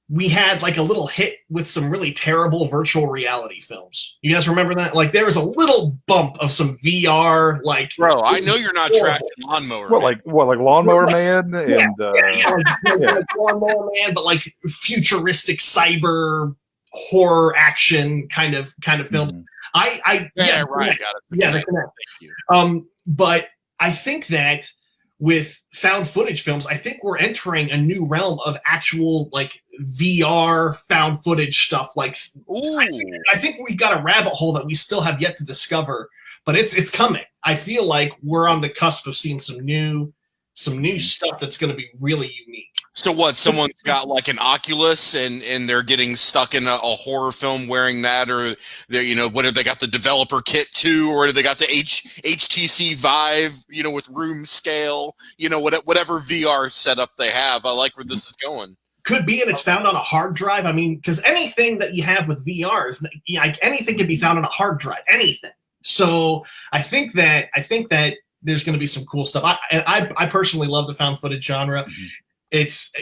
[SPEAKER 4] we had like a little hit with some really terrible virtual reality films. You guys remember that? Like there was a little bump of some VR, like.
[SPEAKER 2] Bro, I know you're not trashing Lawnmower.
[SPEAKER 3] Like Lawnmower Man and
[SPEAKER 4] like Lawnmower Man, but like futuristic cyber horror action kind of film.
[SPEAKER 2] Right. Got it.
[SPEAKER 4] Yeah, Thank you. But I think that with found footage films, I think we're entering a new realm of actual like VR found footage stuff. Like, I think we've got a rabbit hole that we still have yet to discover, but it's coming. I feel like we're on the cusp of seeing some new stuff that's going to be really unique.
[SPEAKER 2] So what? Someone's got like an Oculus and they're getting stuck in a horror film wearing that, or they what have they got, the developer kit too, or they got the HTC Vive, with room scale, whatever VR setup they have. I like where this is going.
[SPEAKER 4] Could be, and it's found on a hard drive. I mean, because anything that you have with VR is like anything can be found on a hard drive. Anything. So I think that there's going to be some cool stuff. I personally love the found footage genre. Mm-hmm. It's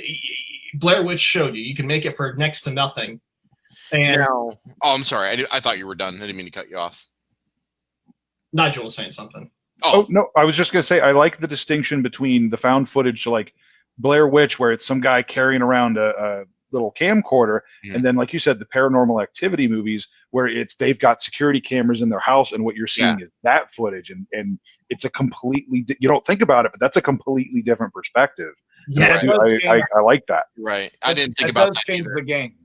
[SPEAKER 4] Blair Witch showed you. You can make it for next to nothing. And
[SPEAKER 2] I'm sorry. I thought you were done. I didn't mean to cut you off.
[SPEAKER 4] Nigel was saying something.
[SPEAKER 3] Oh no, I was just gonna say I like the distinction between the found footage, like Blair Witch, where it's some guy carrying around a little camcorder, and then, like you said, the Paranormal Activity movies, where they've got security cameras in their house, and what you're seeing is that footage, and it's a completely you don't think about it, but that's a completely different perspective.
[SPEAKER 4] Yeah,
[SPEAKER 3] I like that.
[SPEAKER 2] Right. I didn't think about that.
[SPEAKER 1] It does change
[SPEAKER 2] either.
[SPEAKER 1] the game.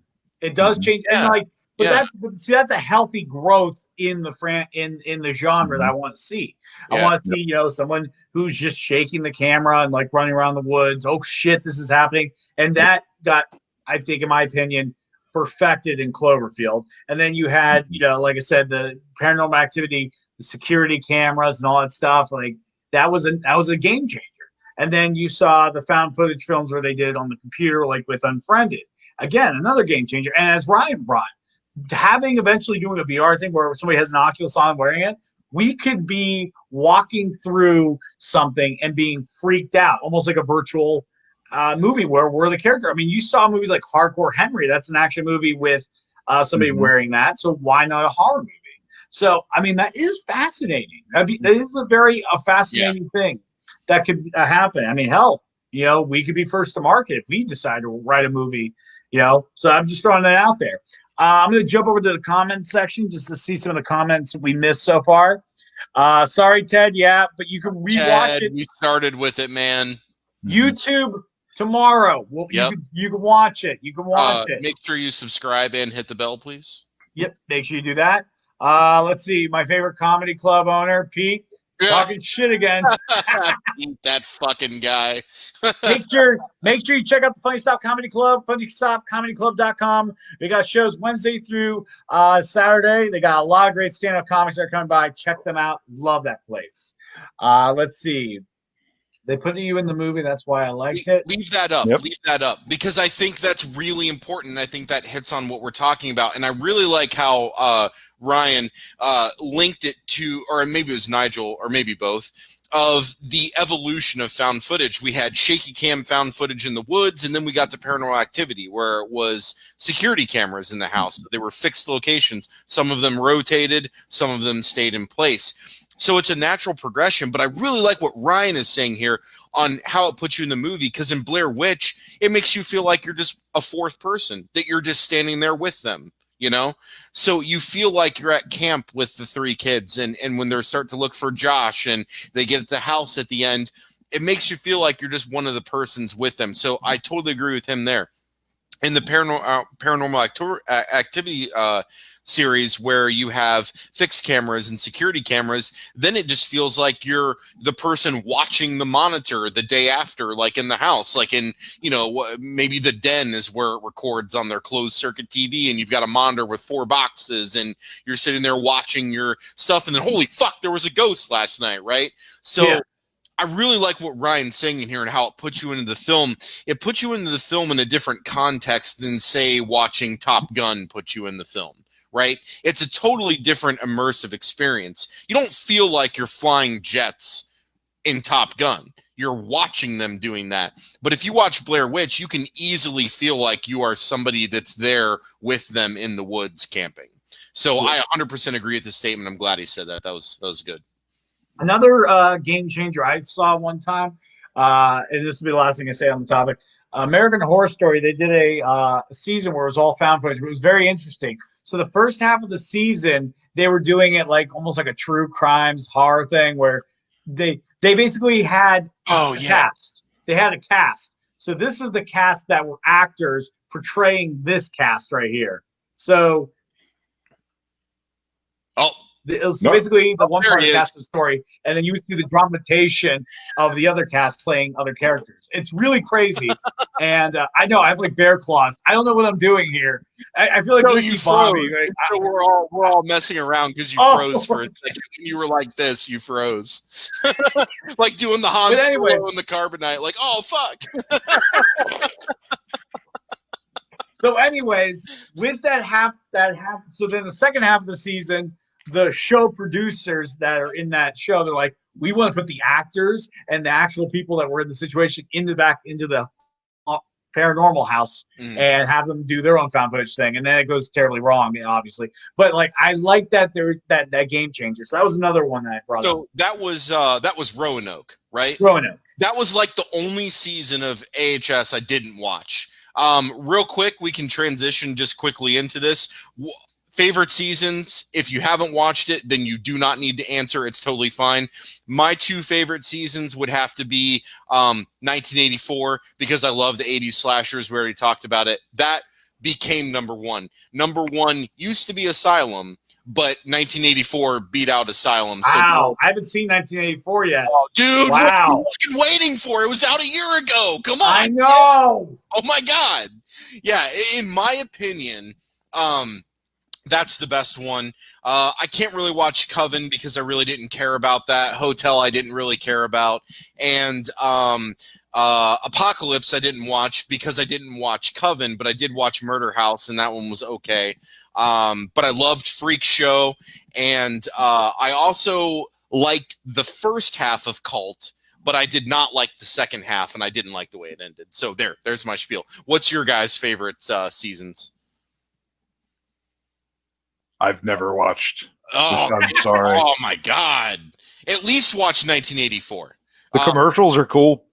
[SPEAKER 1] It does change, and that's a healthy growth in the in the genre that I want to see. I want to see someone who's just shaking the camera and like running around the woods. Oh shit, this is happening, and that got, I think, in my opinion, perfected in Cloverfield. And then you had, like I said, the Paranormal Activity, the security cameras, and all that stuff. Like that was a game changer. And then you saw the found footage films where they did on the computer, like with Unfriended. Again, another game changer. And as Ryan brought, having eventually doing a VR thing where somebody has an Oculus on wearing it, we could be walking through something and being freaked out, almost like a virtual movie where we're the character. I mean, you saw movies like Hardcore Henry. That's an action movie with somebody wearing that. So why not a horror movie? So, I mean, that is fascinating. That is a very fascinating thing that could happen. I mean, hell, we could be first to market if we decide to write a movie, So I'm just throwing that out there. I'm going to jump over to the comments section just to see some of the comments we missed so far. Sorry, Ted. Yeah, but you can rewatch it.
[SPEAKER 2] You started with it, man.
[SPEAKER 1] YouTube tomorrow. Well, you can watch it. You can watch it.
[SPEAKER 2] Make sure you subscribe and hit the bell, please.
[SPEAKER 1] Yep, make sure you do that. Let's see. My favorite comedy club owner, Pete, talking shit again.
[SPEAKER 2] That fucking guy.
[SPEAKER 1] make sure you check out the Funny Stop Comedy Club, funnystopcomedyclub.com. We got shows Wednesday through Saturday. They got a lot of great stand-up comics that are coming by. Check them out. Love that place. Let's see. They put you in the movie. That's why I liked it.
[SPEAKER 2] Leave that up. Leave that up, because I think that's really important. I think that hits on what we're talking about. And I really like how Ryan linked it to, or maybe it was Nigel, or maybe both, of the evolution of found footage. We had shaky cam found footage in the woods, and then we got to Paranormal Activity, where it was security cameras in the house. They were fixed locations. Some of them rotated, some of them stayed in place. So it's a natural progression, but I really like what Ryan is saying here on how it puts you in the movie, because in Blair Witch, it makes you feel like you're just a fourth person, that you're just standing there with them, So you feel like you're at camp with the three kids, and when they start to look for Josh and they get at the house at the end, it makes you feel like you're just one of the persons with them. So I totally agree with him there. In the Paranormal Activity series, where you have fixed cameras and security cameras, then it just feels like you're the person watching the monitor the day after, like in the house, like in, maybe the den is where it records on their closed circuit TV, and you've got a monitor with 4 boxes, and you're sitting there watching your stuff, and then holy fuck, there was a ghost last night, right? So I really like what Ryan's saying in here and how it puts you into the film. It puts you into the film in a different context than, say, watching Top Gun puts you in the film, right? It's a totally different immersive experience. You don't feel like you're flying jets in Top Gun. You're watching them doing that. But if you watch Blair Witch, you can easily feel like you are somebody that's there with them in the woods camping. So I 100% agree with the statement. I'm glad he said that. That was good.
[SPEAKER 1] Another game changer I saw one time, and this will be the last thing I say on the topic, American Horror Story, they did a season where it was all found footage. It was very interesting. So the first half of the season, they were doing it like almost like a true crimes horror thing, where they basically had a cast. They had a cast. So this is the cast that were actors portraying this cast right here. So basically the one part of the cast of the story, and then you would see the dramatization of the other cast playing other characters. It's really crazy. And I know I have like bear claws. I don't know what I'm doing here. I feel like Ricky Bobby. Right?
[SPEAKER 2] So we're all messing around because you froze for a second. You were like this, you froze. Like doing the Han Solo and the Carbonite, like, oh fuck.
[SPEAKER 1] So anyways, with that half, so then the second half of the season, the show producers that are in that show, they're like, we want to put the actors and the actual people that were in the situation into the paranormal house and have them do their own found footage thing, and then it goes terribly wrong, obviously. But like, I like that there's that game changer. So that was another one that I brought up.
[SPEAKER 2] So that was Roanoke, right?
[SPEAKER 1] Roanoke.
[SPEAKER 2] That was like the only season of AHS I didn't watch. Real quick, we can transition just quickly into this. Favorite seasons, if you haven't watched it, then you do not need to answer. It's totally fine. My 2 favorite seasons would have to be 1984, because I love the 80s slashers. We already talked about it. That became number 1. Number 1 used to be Asylum, but 1984 beat out Asylum.
[SPEAKER 1] Wow, I haven't seen 1984 yet.
[SPEAKER 2] Oh, dude,
[SPEAKER 1] wow.
[SPEAKER 2] What are you fucking waiting for? It was out a year ago. Come on.
[SPEAKER 1] I know.
[SPEAKER 2] Man. Oh my God. Yeah, in my opinion, that's the best one. I can't really watch Coven because I really didn't care about that. Hotel I didn't really care about. And Apocalypse I didn't watch because I didn't watch Coven, but I did watch Murder House, and that one was okay. But I loved Freak Show, and I also liked the first half of Cult, but I did not like the second half, and I didn't like the way it ended. So there's my spiel. What's your guys' favorite seasons?
[SPEAKER 3] I've never watched.
[SPEAKER 2] Oh,
[SPEAKER 3] I'm sorry.
[SPEAKER 2] Oh my God! At least watch 1984.
[SPEAKER 3] The commercials are cool.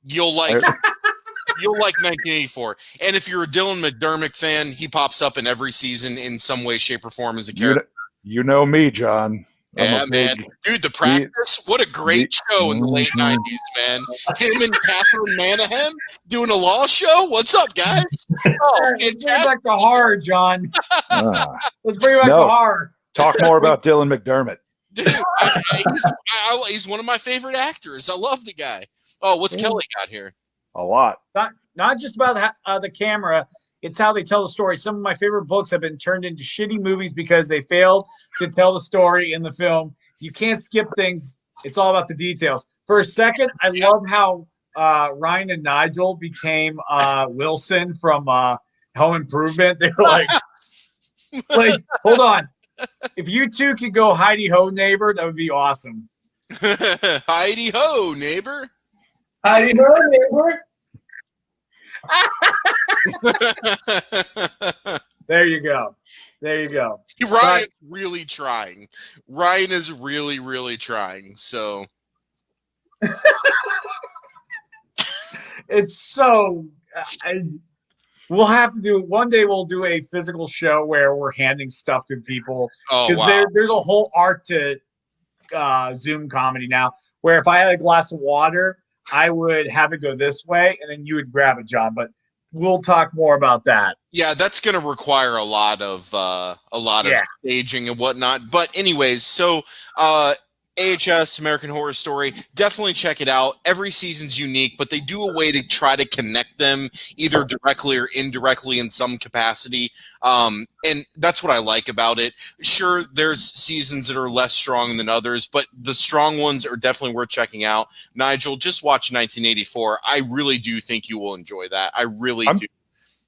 [SPEAKER 2] You'll like 1984. And if you're a Dylan McDermott fan, he pops up in every season in some way, shape, or form as a character.
[SPEAKER 3] You know me, John.
[SPEAKER 2] Yeah, man. Dude, The Practice, what a great show in the late 90s, man. Him and Catherine Manahem doing a law show. What's up, guys? Oh,
[SPEAKER 1] Let's bring back the horror, John. Let's bring back the horror.
[SPEAKER 3] Talk more about Dylan McDermott.
[SPEAKER 2] Dude, he's one of my favorite actors. I love the guy. Oh, what's Kelly got here?
[SPEAKER 3] A lot.
[SPEAKER 1] Not just about the camera. It's how they tell the story. Some of my favorite books have been turned into shitty movies because they failed to tell the story in the film. You can't skip things. It's all about the details. For a second, I love how Ryan and Nigel became Wilson from Home Improvement. They were like, hold on. If you two could go Heidi Ho neighbor, that would be awesome.
[SPEAKER 2] Heidi Ho neighbor.
[SPEAKER 4] Heidi Ho neighbor.
[SPEAKER 1] There you go.
[SPEAKER 2] Ryan's really trying. Ryan is really, really trying. So
[SPEAKER 1] it's so. We'll have to do one day. We'll do a physical show where we're handing stuff to people.
[SPEAKER 2] Oh, wow.
[SPEAKER 1] There's a whole art to Zoom comedy now. Where if I had a glass of water, I would have it go this way, and then you would grab it, John. But we'll talk more about that.
[SPEAKER 2] Yeah, that's going to require a lot of staging and whatnot. But anyways, so AHS, American Horror Story, definitely check it out. Every season's unique, but they do a way to try to connect them either directly or indirectly in some capacity. And that's what I like about it. Sure, there's seasons that are less strong than others, but the strong ones are definitely worth checking out. Nigel, just watch 1984. I really do think you will enjoy that. I really do.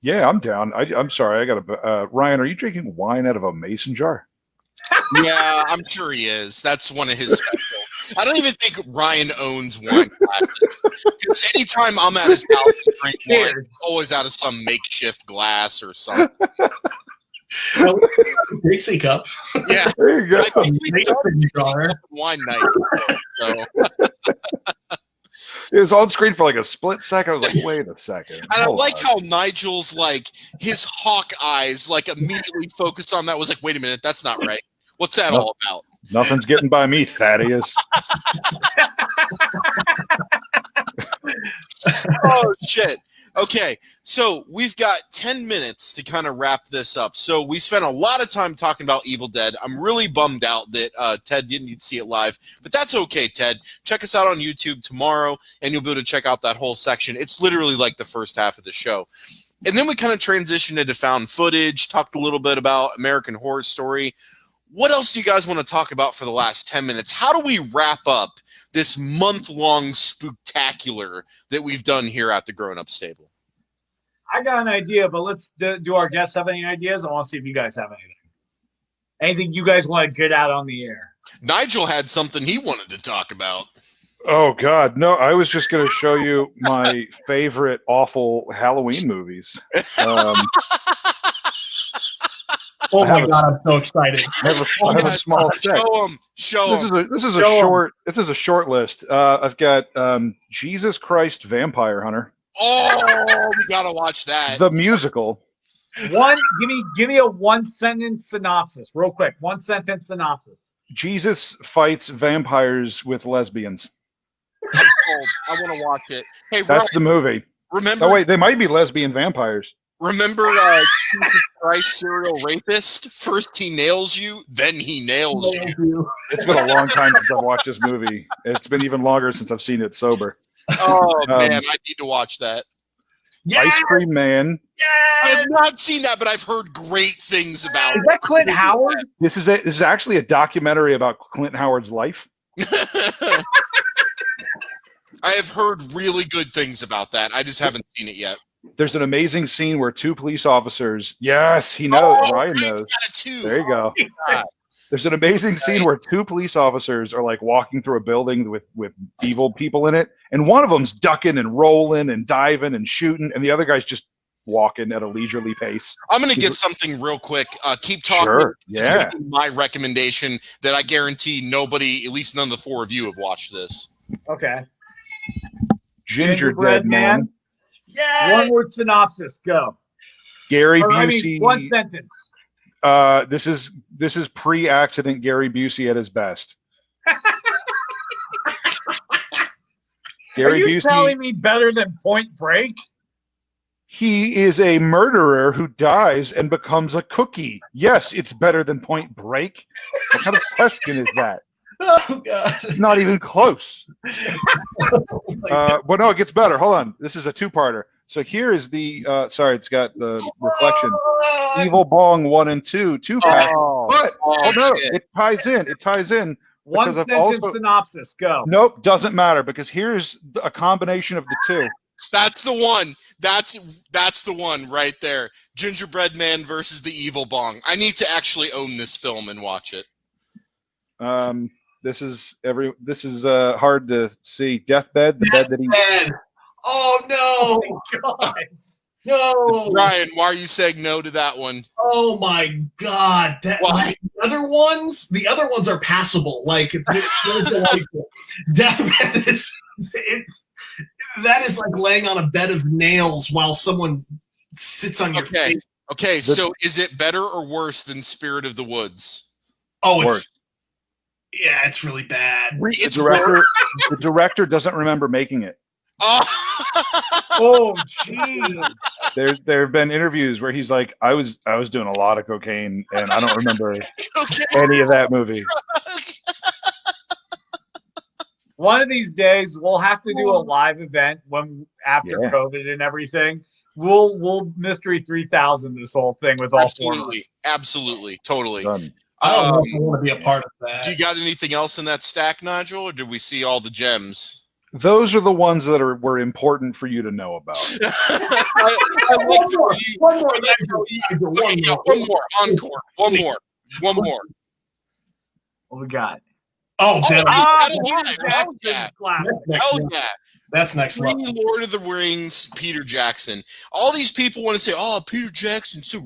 [SPEAKER 3] Yeah, I'm down. I'm sorry. I got to. Ryan, are you drinking wine out of a mason jar?
[SPEAKER 2] Yeah, I'm sure he is. That's one of his specials. I don't even think Ryan owns wine glasses. Because anytime I'm at his house to drink wine, it's always out of some makeshift glass or something.
[SPEAKER 4] Dixie cup.
[SPEAKER 2] Yeah.
[SPEAKER 3] There you go.
[SPEAKER 2] Wine night. So.
[SPEAKER 3] It was on screen for like a split second. I was like, wait a second.
[SPEAKER 2] And I like how Nigel's his hawk eyes immediately focused on that. Was like, wait a minute, that's not right. What's that all about?
[SPEAKER 3] Nothing's getting by me, Thaddeus.
[SPEAKER 2] Oh shit. Okay, so we've got 10 minutes to kind of wrap this up. So we spent a lot of time talking about Evil Dead. I'm really bummed out that Ted didn't get to see it live, but that's okay, Ted. Check us out on YouTube tomorrow, and you'll be able to check out that whole section. It's literally like the first half of the show. And then we kind of transitioned into found footage, talked a little bit about American Horror Story. What else do you guys want to talk about for the last 10 minutes? How do we wrap up this month-long spooktacular that we've done here at the Grown Up Stable?
[SPEAKER 1] I got an idea, but let's do our guests have any ideas? I want to see if you guys have anything. Anything you guys want to get out on the air?
[SPEAKER 2] Nigel had something he wanted to talk about.
[SPEAKER 3] Oh God, no! I was just going to show you my favorite awful Halloween movies.
[SPEAKER 4] Oh
[SPEAKER 3] I
[SPEAKER 4] my
[SPEAKER 3] have a-
[SPEAKER 4] god, I'm so excited.
[SPEAKER 3] I have a small set.
[SPEAKER 2] Show
[SPEAKER 3] This
[SPEAKER 2] them.
[SPEAKER 3] is a
[SPEAKER 1] Show 'em.
[SPEAKER 3] short. This is a short list. I've got Jesus Christ Vampire Hunter,
[SPEAKER 2] Oh, we gotta watch that.
[SPEAKER 3] the musical.
[SPEAKER 1] Give me a 1-sentence synopsis, real quick. 1-sentence synopsis.
[SPEAKER 3] Jesus fights vampires with lesbians.
[SPEAKER 2] I'm sold. I want to watch it. Hey,
[SPEAKER 3] That's
[SPEAKER 2] Ryan,
[SPEAKER 3] the movie.
[SPEAKER 2] remember?
[SPEAKER 3] Oh wait, they might be lesbian vampires.
[SPEAKER 2] Remember Jesus Christ serial rapist? First he nails you, then he nails you.
[SPEAKER 3] It's been a long time since I've watched this movie. It's been even longer since I've seen it sober.
[SPEAKER 2] Oh man, I need to watch that.
[SPEAKER 3] Ice Cream Man.
[SPEAKER 2] I have not seen that, but I've heard great things about
[SPEAKER 1] Is that Clint Howard?
[SPEAKER 3] This is actually a documentary about Clint Howard's life.
[SPEAKER 2] it. I have heard really good things about that. I just haven't seen it yet.
[SPEAKER 3] There's an amazing scene where two police officers. Yes, he knows. Ryan knows.
[SPEAKER 2] Got it too.
[SPEAKER 3] There you go. There's an amazing scene where two police officers are like walking through a building with evil people in it, and one of them's ducking and rolling and diving and shooting, and the other guy's just walking at a leisurely pace.
[SPEAKER 2] I'm going to get something real quick. Keep talking.
[SPEAKER 3] Sure.
[SPEAKER 2] This is
[SPEAKER 3] Yeah.
[SPEAKER 2] gonna be my recommendation that I guarantee nobody, at least none of the four of you, have watched this.
[SPEAKER 1] Okay.
[SPEAKER 3] Gingerbread Man.
[SPEAKER 4] Yeah.
[SPEAKER 1] One word synopsis. Go.
[SPEAKER 3] Gary
[SPEAKER 1] Or, I
[SPEAKER 3] Busey.
[SPEAKER 1] mean, 1 sentence.
[SPEAKER 3] This is pre-accident Gary Busey at his best.
[SPEAKER 1] Are
[SPEAKER 3] Gary
[SPEAKER 1] you
[SPEAKER 3] Busey.
[SPEAKER 1] telling me better than Point Break?
[SPEAKER 3] He is a murderer who dies and becomes a cookie. Yes, it's better than Point Break. What kind of question is that?
[SPEAKER 4] Oh god.
[SPEAKER 3] It's not even close. But no, it gets better. Hold on. This is a two-parter. So here is the sorry, it's got the reflection. Evil Bong 1 and 2, 2-pack. But no,
[SPEAKER 2] shit.
[SPEAKER 3] it ties in. It ties in.
[SPEAKER 1] One
[SPEAKER 3] Because I've
[SPEAKER 1] sentence
[SPEAKER 3] also-
[SPEAKER 1] synopsis. Go.
[SPEAKER 3] Nope, doesn't matter because here's a combination of the two.
[SPEAKER 2] That's the one. That's the one right there. Gingerbread Man versus the Evil Bong. I need to actually own this film and watch it.
[SPEAKER 3] This is hard to see. Deathbed, the bed that he.
[SPEAKER 4] Man. Oh no.
[SPEAKER 1] God.
[SPEAKER 4] No.
[SPEAKER 2] Ryan, why are you saying no to that one?
[SPEAKER 4] Oh my god.
[SPEAKER 2] Why?
[SPEAKER 4] The other ones are passable. Like Deathbed is that is like laying on a bed of nails while someone sits on your face.
[SPEAKER 2] Okay, so is it better or worse than Spirit of the Woods?
[SPEAKER 4] Oh,
[SPEAKER 3] Worse.
[SPEAKER 4] it's really bad.
[SPEAKER 3] The director doesn't remember making it.
[SPEAKER 1] Oh, jeez.
[SPEAKER 3] There have been interviews where he's like, I was doing a lot of cocaine and I don't remember any of that movie.
[SPEAKER 1] One of these days, we'll have to do a live event after
[SPEAKER 3] Yeah.
[SPEAKER 1] COVID and everything. We'll Mystery 3000 this whole thing with all four of us.
[SPEAKER 2] Absolutely, totally.
[SPEAKER 3] Done.
[SPEAKER 4] I don't know if I want to be a part of that.
[SPEAKER 2] Do you got anything else in that stack, Nigel, or did we see all the gems?
[SPEAKER 3] Those are the ones that were important for you to know about.
[SPEAKER 4] One more.
[SPEAKER 2] One more. Encore. One more.
[SPEAKER 1] What we got?
[SPEAKER 4] Oh, damn.
[SPEAKER 2] Hell yeah.
[SPEAKER 1] Classic.
[SPEAKER 2] Hell yeah.
[SPEAKER 4] That's next level.
[SPEAKER 2] Lord of the Rings, Peter Jackson. All these people want to say, "Oh, Peter Jackson, so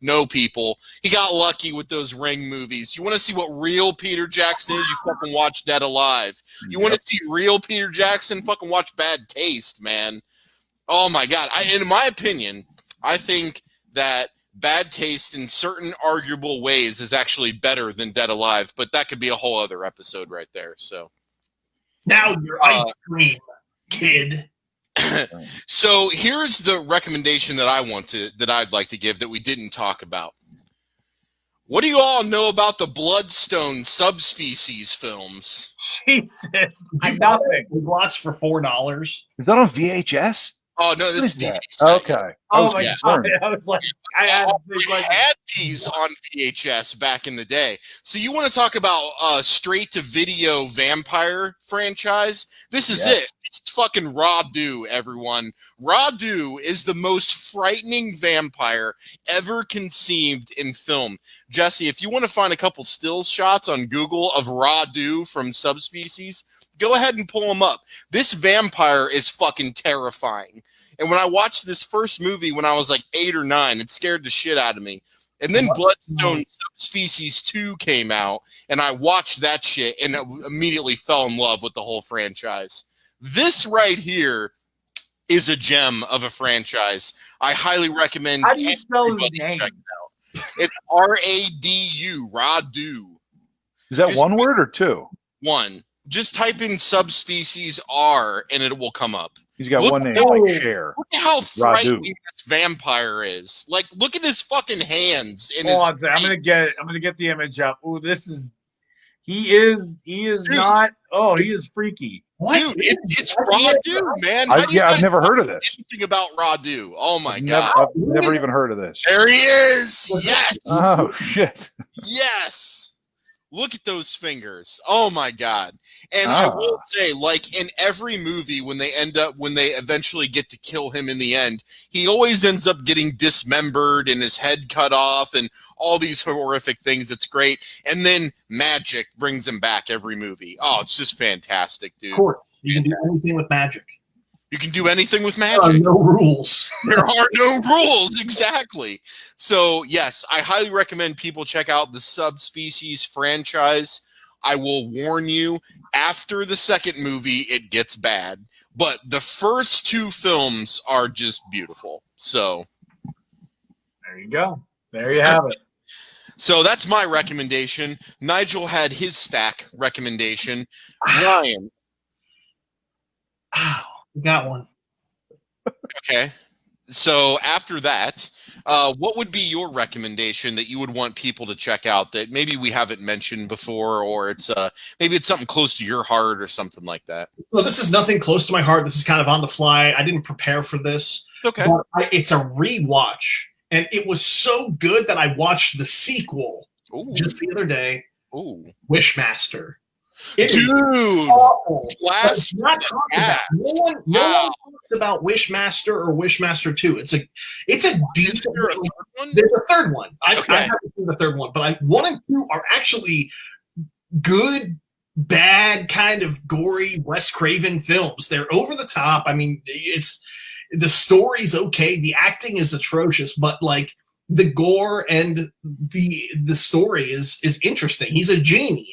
[SPEAKER 2] No, people. He got lucky with those Ring movies. You want to see what real Peter Jackson is? You fucking watch Dead Alive. You want to see real Peter Jackson? Fucking watch Bad Taste, man. Oh my god. In my opinion, I think that Bad Taste in certain arguable ways is actually better than Dead Alive, but that could be a whole other episode right there. So.
[SPEAKER 4] Now you're ice cream, kid.
[SPEAKER 2] So here's the recommendation that I'd like to give that we didn't talk about. What do you all know about the Bloodstone subspecies films?
[SPEAKER 1] Jesus. Nothing.
[SPEAKER 4] Lots for $4.
[SPEAKER 3] Is that on VHS?
[SPEAKER 2] Oh no, this is
[SPEAKER 3] that?
[SPEAKER 2] DVD.
[SPEAKER 3] Okay.
[SPEAKER 1] Oh my
[SPEAKER 3] yeah.
[SPEAKER 1] god! I was like, I had
[SPEAKER 2] these on VHS back in the day. So you want to talk about straight-to-video vampire franchise? This is it. It's fucking Radu, everyone. Radu is the most frightening vampire ever conceived in film. Jesse, if you want to find a couple still shots on Google of Radu from Subspecies, go ahead and pull them up. This vampire is fucking terrifying. And when I watched this first movie when I was like 8 or 9, it scared the shit out of me. And then Bloodstone Subspecies 2 came out, and I watched that shit and immediately fell in love with the whole franchise. This right here is a gem of a franchise. I highly recommend.
[SPEAKER 1] How do you spell his name?
[SPEAKER 2] Check it out. It's Radu, Radu.
[SPEAKER 3] Is that one word or two?
[SPEAKER 2] One. Just type in Subspecies R, and it will come up.
[SPEAKER 3] He's got one name, like Cher.
[SPEAKER 2] Look at how frightening this vampire is. Like, look at his fucking hands.
[SPEAKER 1] I'm gonna get the image up. Ooh, he is
[SPEAKER 2] Dude.
[SPEAKER 1] not. Oh, he is freaky.
[SPEAKER 2] What? Dude, it's Radu, man.
[SPEAKER 3] I've never heard of this.
[SPEAKER 2] Anything about Radu? Oh my god!
[SPEAKER 3] I've never even heard of this.
[SPEAKER 2] There he is. Yes.
[SPEAKER 3] Oh shit.
[SPEAKER 2] Yes. Look at those fingers. Oh my god. And I will say, like in every movie, when they eventually get to kill him in the end, he always ends up getting dismembered and his head cut off and all these horrific things. It's great. And then magic brings him back every movie. Oh, it's just fantastic, dude.
[SPEAKER 4] Of course. You can do anything with magic.
[SPEAKER 2] You can do anything with magic.
[SPEAKER 4] There are no rules.
[SPEAKER 2] There are no rules, exactly. So, yes, I highly recommend people check out the Subspecies franchise. I will warn you, after the second movie, it gets bad. But the first 2 films are just beautiful. So,
[SPEAKER 1] there you go. There you have it.
[SPEAKER 2] So that's my recommendation. Nigel had his stack recommendation. Ryan.
[SPEAKER 4] We got one.
[SPEAKER 2] Okay. So after that, what would be your recommendation that you would want people to check out that maybe we haven't mentioned before, or it's maybe it's something close to your heart or something like that?
[SPEAKER 4] Well, this is nothing close to my heart. This is kind of on the fly. I didn't prepare for this.
[SPEAKER 2] Okay.
[SPEAKER 4] It's a rewatch, and it was so good that I watched the sequel just the other day.
[SPEAKER 2] Ooh.
[SPEAKER 4] Wishmaster. It
[SPEAKER 2] Dude,
[SPEAKER 4] is awful.
[SPEAKER 2] blast
[SPEAKER 4] Not talked about. No one talks about Wishmaster or Wishmaster 2. It's a decent. There's a third one. I haven't seen the third one, but 1 and 2 are actually good, bad, kind of gory Wes Craven films. They're over the top. I mean, the story's okay. The acting is atrocious, but like the gore and the story is interesting. He's a genie.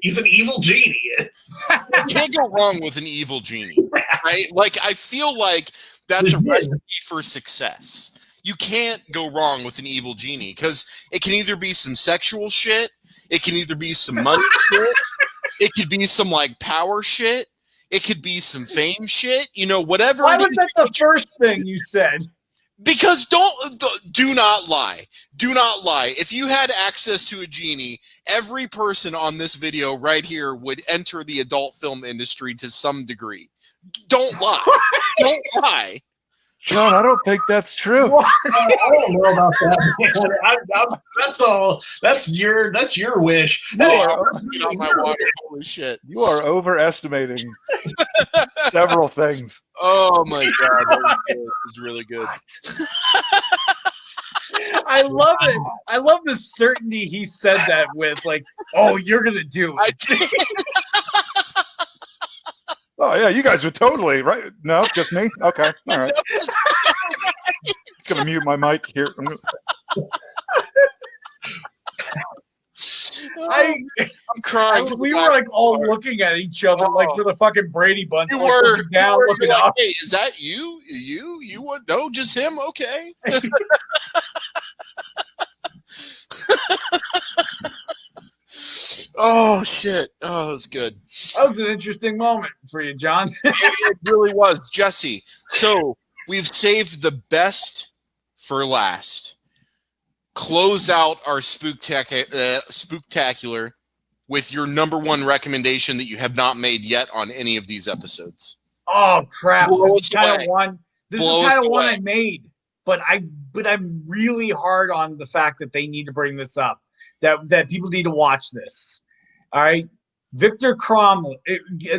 [SPEAKER 4] He's an evil genie.
[SPEAKER 2] You can't go wrong with an evil genie, right? Like I feel like that's a recipe for success. You can't go wrong with an evil genie because it can either be some sexual shit, it can either be some money shit, it could be some like power shit, it could be some fame shit. You know, whatever.
[SPEAKER 1] Why was that the first thing you said?
[SPEAKER 2] Because do not lie. Do not lie. If you had access to a genie, every person on this video right here would enter the adult film industry to some degree. Don't lie. Don't lie.
[SPEAKER 3] John, I don't think that's true.
[SPEAKER 4] I don't know about that. That's all. That's your wish.
[SPEAKER 2] Holy shit!
[SPEAKER 3] You are overestimating several things.
[SPEAKER 2] Oh my god, that was really good.
[SPEAKER 1] I love it. I love the certainty he said that with, like, "Oh, you're gonna do it."
[SPEAKER 3] Oh yeah, you guys would totally right. No, just me. Okay, all right. Gonna mute my mic here.
[SPEAKER 2] I'm crying.
[SPEAKER 1] We were like all looking at each other like we're the fucking Brady Bunch.
[SPEAKER 2] You
[SPEAKER 1] like,
[SPEAKER 2] were
[SPEAKER 1] looking down, looking
[SPEAKER 2] like,
[SPEAKER 1] up.
[SPEAKER 2] hey, is that you? You would no, just him. Okay. Oh shit! Oh, that was good.
[SPEAKER 1] That was an interesting moment for you, John.
[SPEAKER 2] It really was, Jesse. So we've saved the best for last. Close out our spooktacular with your number 1 recommendation that you have not made yet on any of these episodes.
[SPEAKER 1] Oh crap!
[SPEAKER 2] Blow
[SPEAKER 1] This is
[SPEAKER 2] us
[SPEAKER 1] kind
[SPEAKER 2] away.
[SPEAKER 1] of one. This
[SPEAKER 2] Blow
[SPEAKER 1] is
[SPEAKER 2] us
[SPEAKER 1] kind of one
[SPEAKER 2] away.
[SPEAKER 1] I made. but I'm really hard on the fact that they need to bring this up, that people need to watch this. All right, Victor Cromley.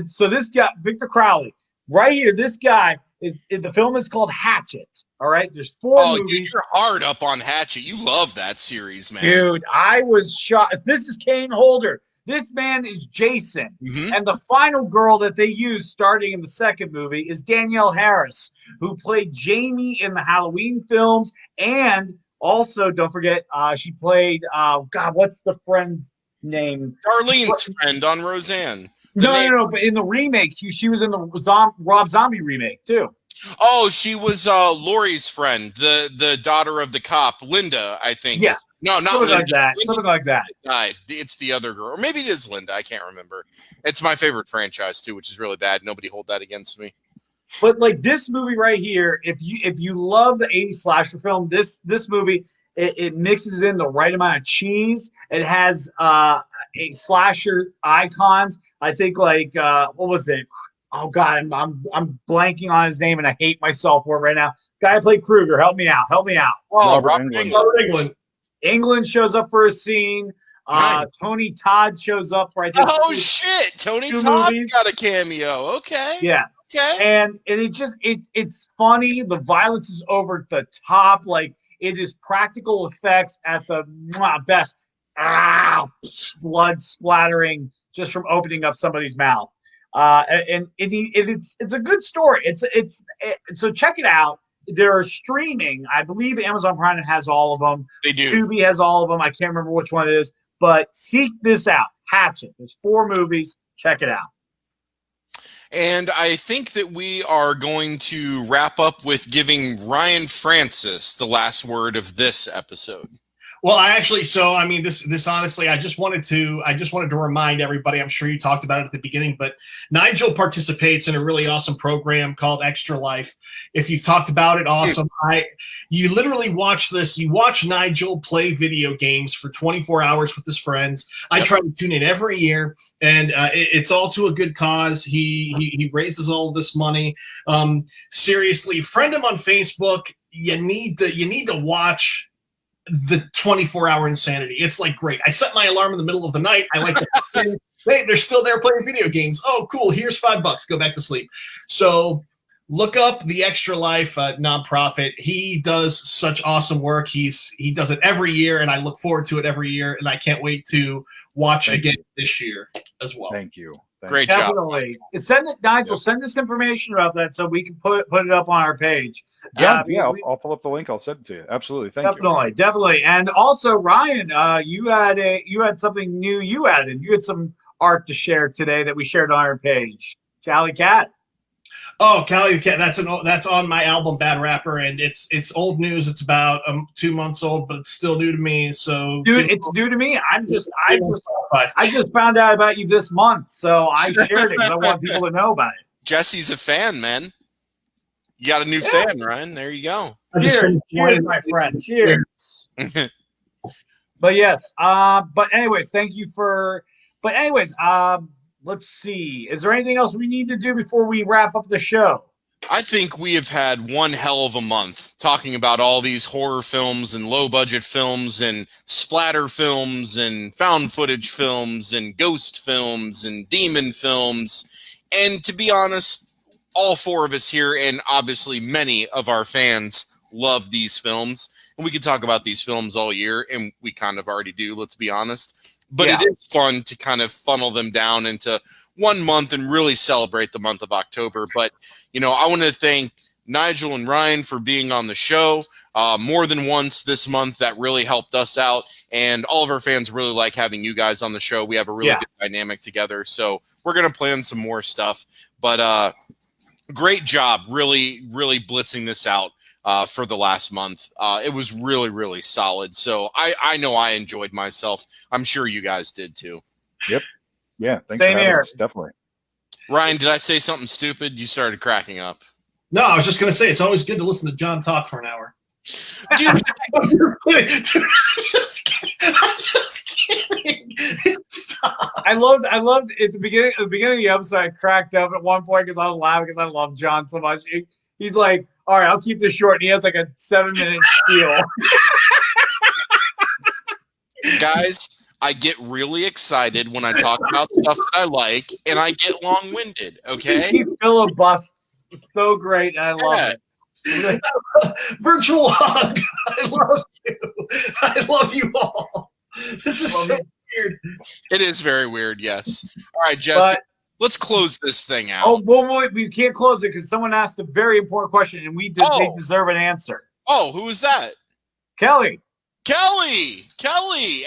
[SPEAKER 1] So this guy, Victor Crowley, right here. This guy the film is called Hatchet. All right, there's 4 movies.
[SPEAKER 2] Dude, you're hard up on Hatchet. You love that series, man.
[SPEAKER 1] Dude, I was shocked. This is Kane Holder. This man is Jason.
[SPEAKER 2] Mm-hmm.
[SPEAKER 1] And the final girl that they use starting in the second movie is Danielle Harris, who played Jamie in the Halloween films. And also, don't forget, she played, God, what's the friend's name?
[SPEAKER 2] Darlene's friend on Roseanne.
[SPEAKER 1] No, but in the remake, she was in the Rob Zombie remake, too.
[SPEAKER 2] Oh, she was Laurie's friend, the daughter of the cop, Linda, I think.
[SPEAKER 1] Yeah.
[SPEAKER 2] No, not
[SPEAKER 1] something
[SPEAKER 2] Linda.
[SPEAKER 1] like that. Something like that.
[SPEAKER 2] Died. It's the other girl, or maybe it is Linda. I can't remember. It's my favorite franchise too, which is really bad. Nobody hold that against me.
[SPEAKER 1] But like this movie right here, if you love the 80s slasher film, this movie it mixes in the right amount of cheese. It has a slasher icons. I think like what was it? Oh God, I'm blanking on his name and I hate myself for it right now. Guy who played Krueger, help me out.
[SPEAKER 2] Oh,
[SPEAKER 3] Robert
[SPEAKER 4] England.
[SPEAKER 1] England shows up for a scene.
[SPEAKER 2] Nice.
[SPEAKER 1] Tony Todd shows up right there.
[SPEAKER 2] Oh shit! Tony
[SPEAKER 1] 2
[SPEAKER 2] Todd's
[SPEAKER 1] movies.
[SPEAKER 2] got a cameo. Okay.
[SPEAKER 1] Yeah.
[SPEAKER 2] Okay.
[SPEAKER 1] And it's funny. The violence is over the top. Like it is practical effects at the best. Blood splattering just from opening up somebody's mouth. And it's a good story. So check it out. They're streaming. I believe Amazon Prime has all of them.
[SPEAKER 2] They do.
[SPEAKER 1] Tubi has all of them. I can't remember which one it is, but seek this out. Hatchet. There's 4 movies. Check it out.
[SPEAKER 2] And I think that we are going to wrap up with giving Ryan Francis the last word of this episode.
[SPEAKER 4] Well, this honestly, I just wanted to remind everybody. I'm sure you talked about it at the beginning, but Nigel participates in a really awesome program called Extra Life. If you've talked about it, awesome. You literally watch this. You watch Nigel play video games for 24 hours with his friends. I try to tune in every year, and it's all to a good cause. He raises all of this money. Seriously, friend him on Facebook. You need to watch the 24-hour insanity. It's like great. I set my alarm in the middle of the night. I like to hey, they're still there playing video games. Oh, cool. Here's $5. Go back to sleep. So look up the Extra Life nonprofit. He does such awesome work. He does it every year, and I look forward to it every year, and I can't wait to watch again this year as well.
[SPEAKER 3] Thank you.
[SPEAKER 2] Great job.
[SPEAKER 1] Definitely. Nigel, send us information about that so we can put it up on our page.
[SPEAKER 3] I'll pull up the link. I'll send it to you. Absolutely. Thank you.
[SPEAKER 1] Definitely. And also, Ryan, you had something new you added. You had some art to share today that we shared on our page. Cali Cat.
[SPEAKER 4] Oh, Cali the Cat. That's on my album Bad Rapper, and it's old news. It's about 2 months old, but it's still new to me. So,
[SPEAKER 1] dude, it's new to me. I just found out about you this month, so I shared it because I want people to know about it.
[SPEAKER 2] Jesse's a fan, man. You got a new fan, Ryan. There you go.
[SPEAKER 1] Cheers, my friend. Cheers. But yes. But anyways, thank you for. But anyways, let's see. Is there anything else we need to do before we wrap up the show?
[SPEAKER 2] I think we have had one hell of a month talking about all these horror films and low-budget films and splatter films and found footage films and ghost films and demon films. And to be honest, all 4 of us here and obviously many of our fans love these films. And we could talk about these films all year, and we kind of already do, let's be honest. But it is fun to kind of funnel them down into 1 month and really celebrate the month of October. But, I want to thank Nigel and Ryan for being on the show more than once this month. That really helped us out. And all of our fans really like having you guys on the show. We have a really good dynamic together. So we're going to plan some more stuff. But great job really, really blitzing this out for the last month. It was really, really solid. So I know I enjoyed myself. I'm sure you guys did too.
[SPEAKER 3] Yep. Yeah. Thanks
[SPEAKER 1] Same
[SPEAKER 3] for having
[SPEAKER 1] here.
[SPEAKER 3] us. Definitely.
[SPEAKER 2] Ryan, did I say something stupid? You started cracking up.
[SPEAKER 4] No, I was just going to say it's always good to listen to John talk for an hour.
[SPEAKER 2] Dude,
[SPEAKER 4] I'm just kidding. Stop.
[SPEAKER 1] I loved at the beginning of the episode. I cracked up at one point because I was laughing because I love John so much. He's like, all right, I'll keep this short. And he has like a 7-minute spiel.
[SPEAKER 2] Guys, I get really excited when I talk about stuff that I like, and I get long-winded, okay?
[SPEAKER 1] He filibusts so great, and I love it.
[SPEAKER 4] Virtual hug. I love you. I love you all. This is so weird.
[SPEAKER 2] It is very weird, yes. All right, Jesse, let's close this thing out.
[SPEAKER 1] Oh, well, we can't close it because someone asked a very important question, and they deserve an answer.
[SPEAKER 2] Oh, who is that?
[SPEAKER 1] Kelly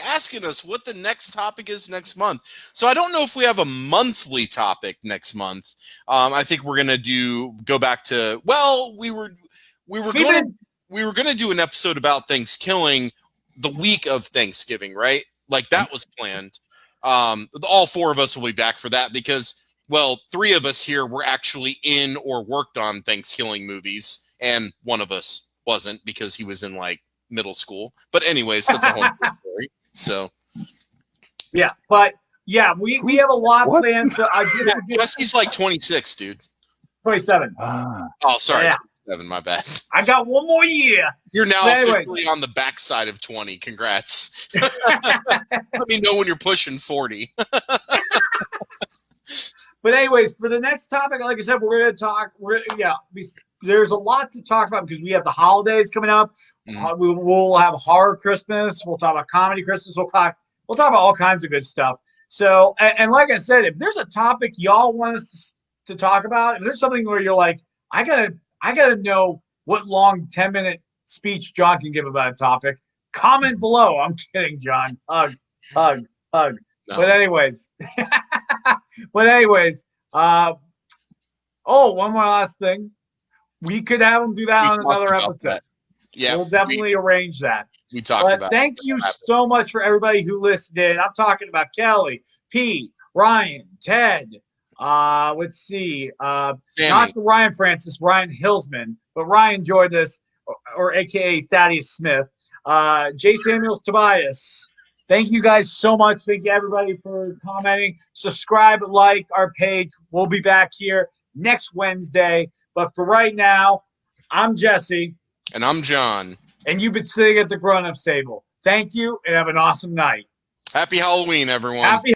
[SPEAKER 2] asking us what the next topic is next month. So I don't know if we have a monthly topic next month. I think we're gonna go back to we were gonna do an episode about Thanksgiving the week of Thanksgiving, right? Like that was planned. All four of us will be back for that because, well, 3 of us here were actually in or worked on Thanksgiving movies, and one of us wasn't because he was in like middle school. But anyways, that's a whole story. So
[SPEAKER 1] yeah, but yeah, we have a lot planned. So
[SPEAKER 2] Jesse's like 26, dude.
[SPEAKER 1] 27.
[SPEAKER 2] Oh, sorry. Yeah. 27, my bad.
[SPEAKER 1] I got one more year.
[SPEAKER 2] You're now officially on the backside of 20. Congrats. Let me know when you're pushing 40.
[SPEAKER 1] But anyways, for the next topic, like I said, we're going to talk. There's a lot to talk about because we have the holidays coming up. We'll have horror Christmas. We'll talk about comedy Christmas. We'll talk about all kinds of good stuff. So, and like I said, if there's a topic y'all want us to talk about, if there's something where you're like, I gotta know what long 10-minute speech John can give about a topic, comment below. I'm kidding, John. Hug. No. But anyways, one more last thing. We could have him do that on another episode.
[SPEAKER 2] Yeah,
[SPEAKER 1] we'll definitely arrange that.
[SPEAKER 2] We talked about.
[SPEAKER 1] Thank you so much for everybody who listened in. I'm talking about Kelly, Pete, Ryan, Ted. Let's see. Not the Ryan Francis, Ryan Hillsman, but Ryan enjoyed this, or AKA Thaddeus Smith. J. Samuels, Tobias. Thank you guys so much. Thank you everybody for commenting. Subscribe, like our page. We'll be back here next Wednesday. But for right now, I'm Jesse.
[SPEAKER 2] And I'm John.
[SPEAKER 1] And you've been sitting at the grown-ups table. Thank you, and have an awesome night.
[SPEAKER 2] Happy Halloween, everyone.
[SPEAKER 1] Happy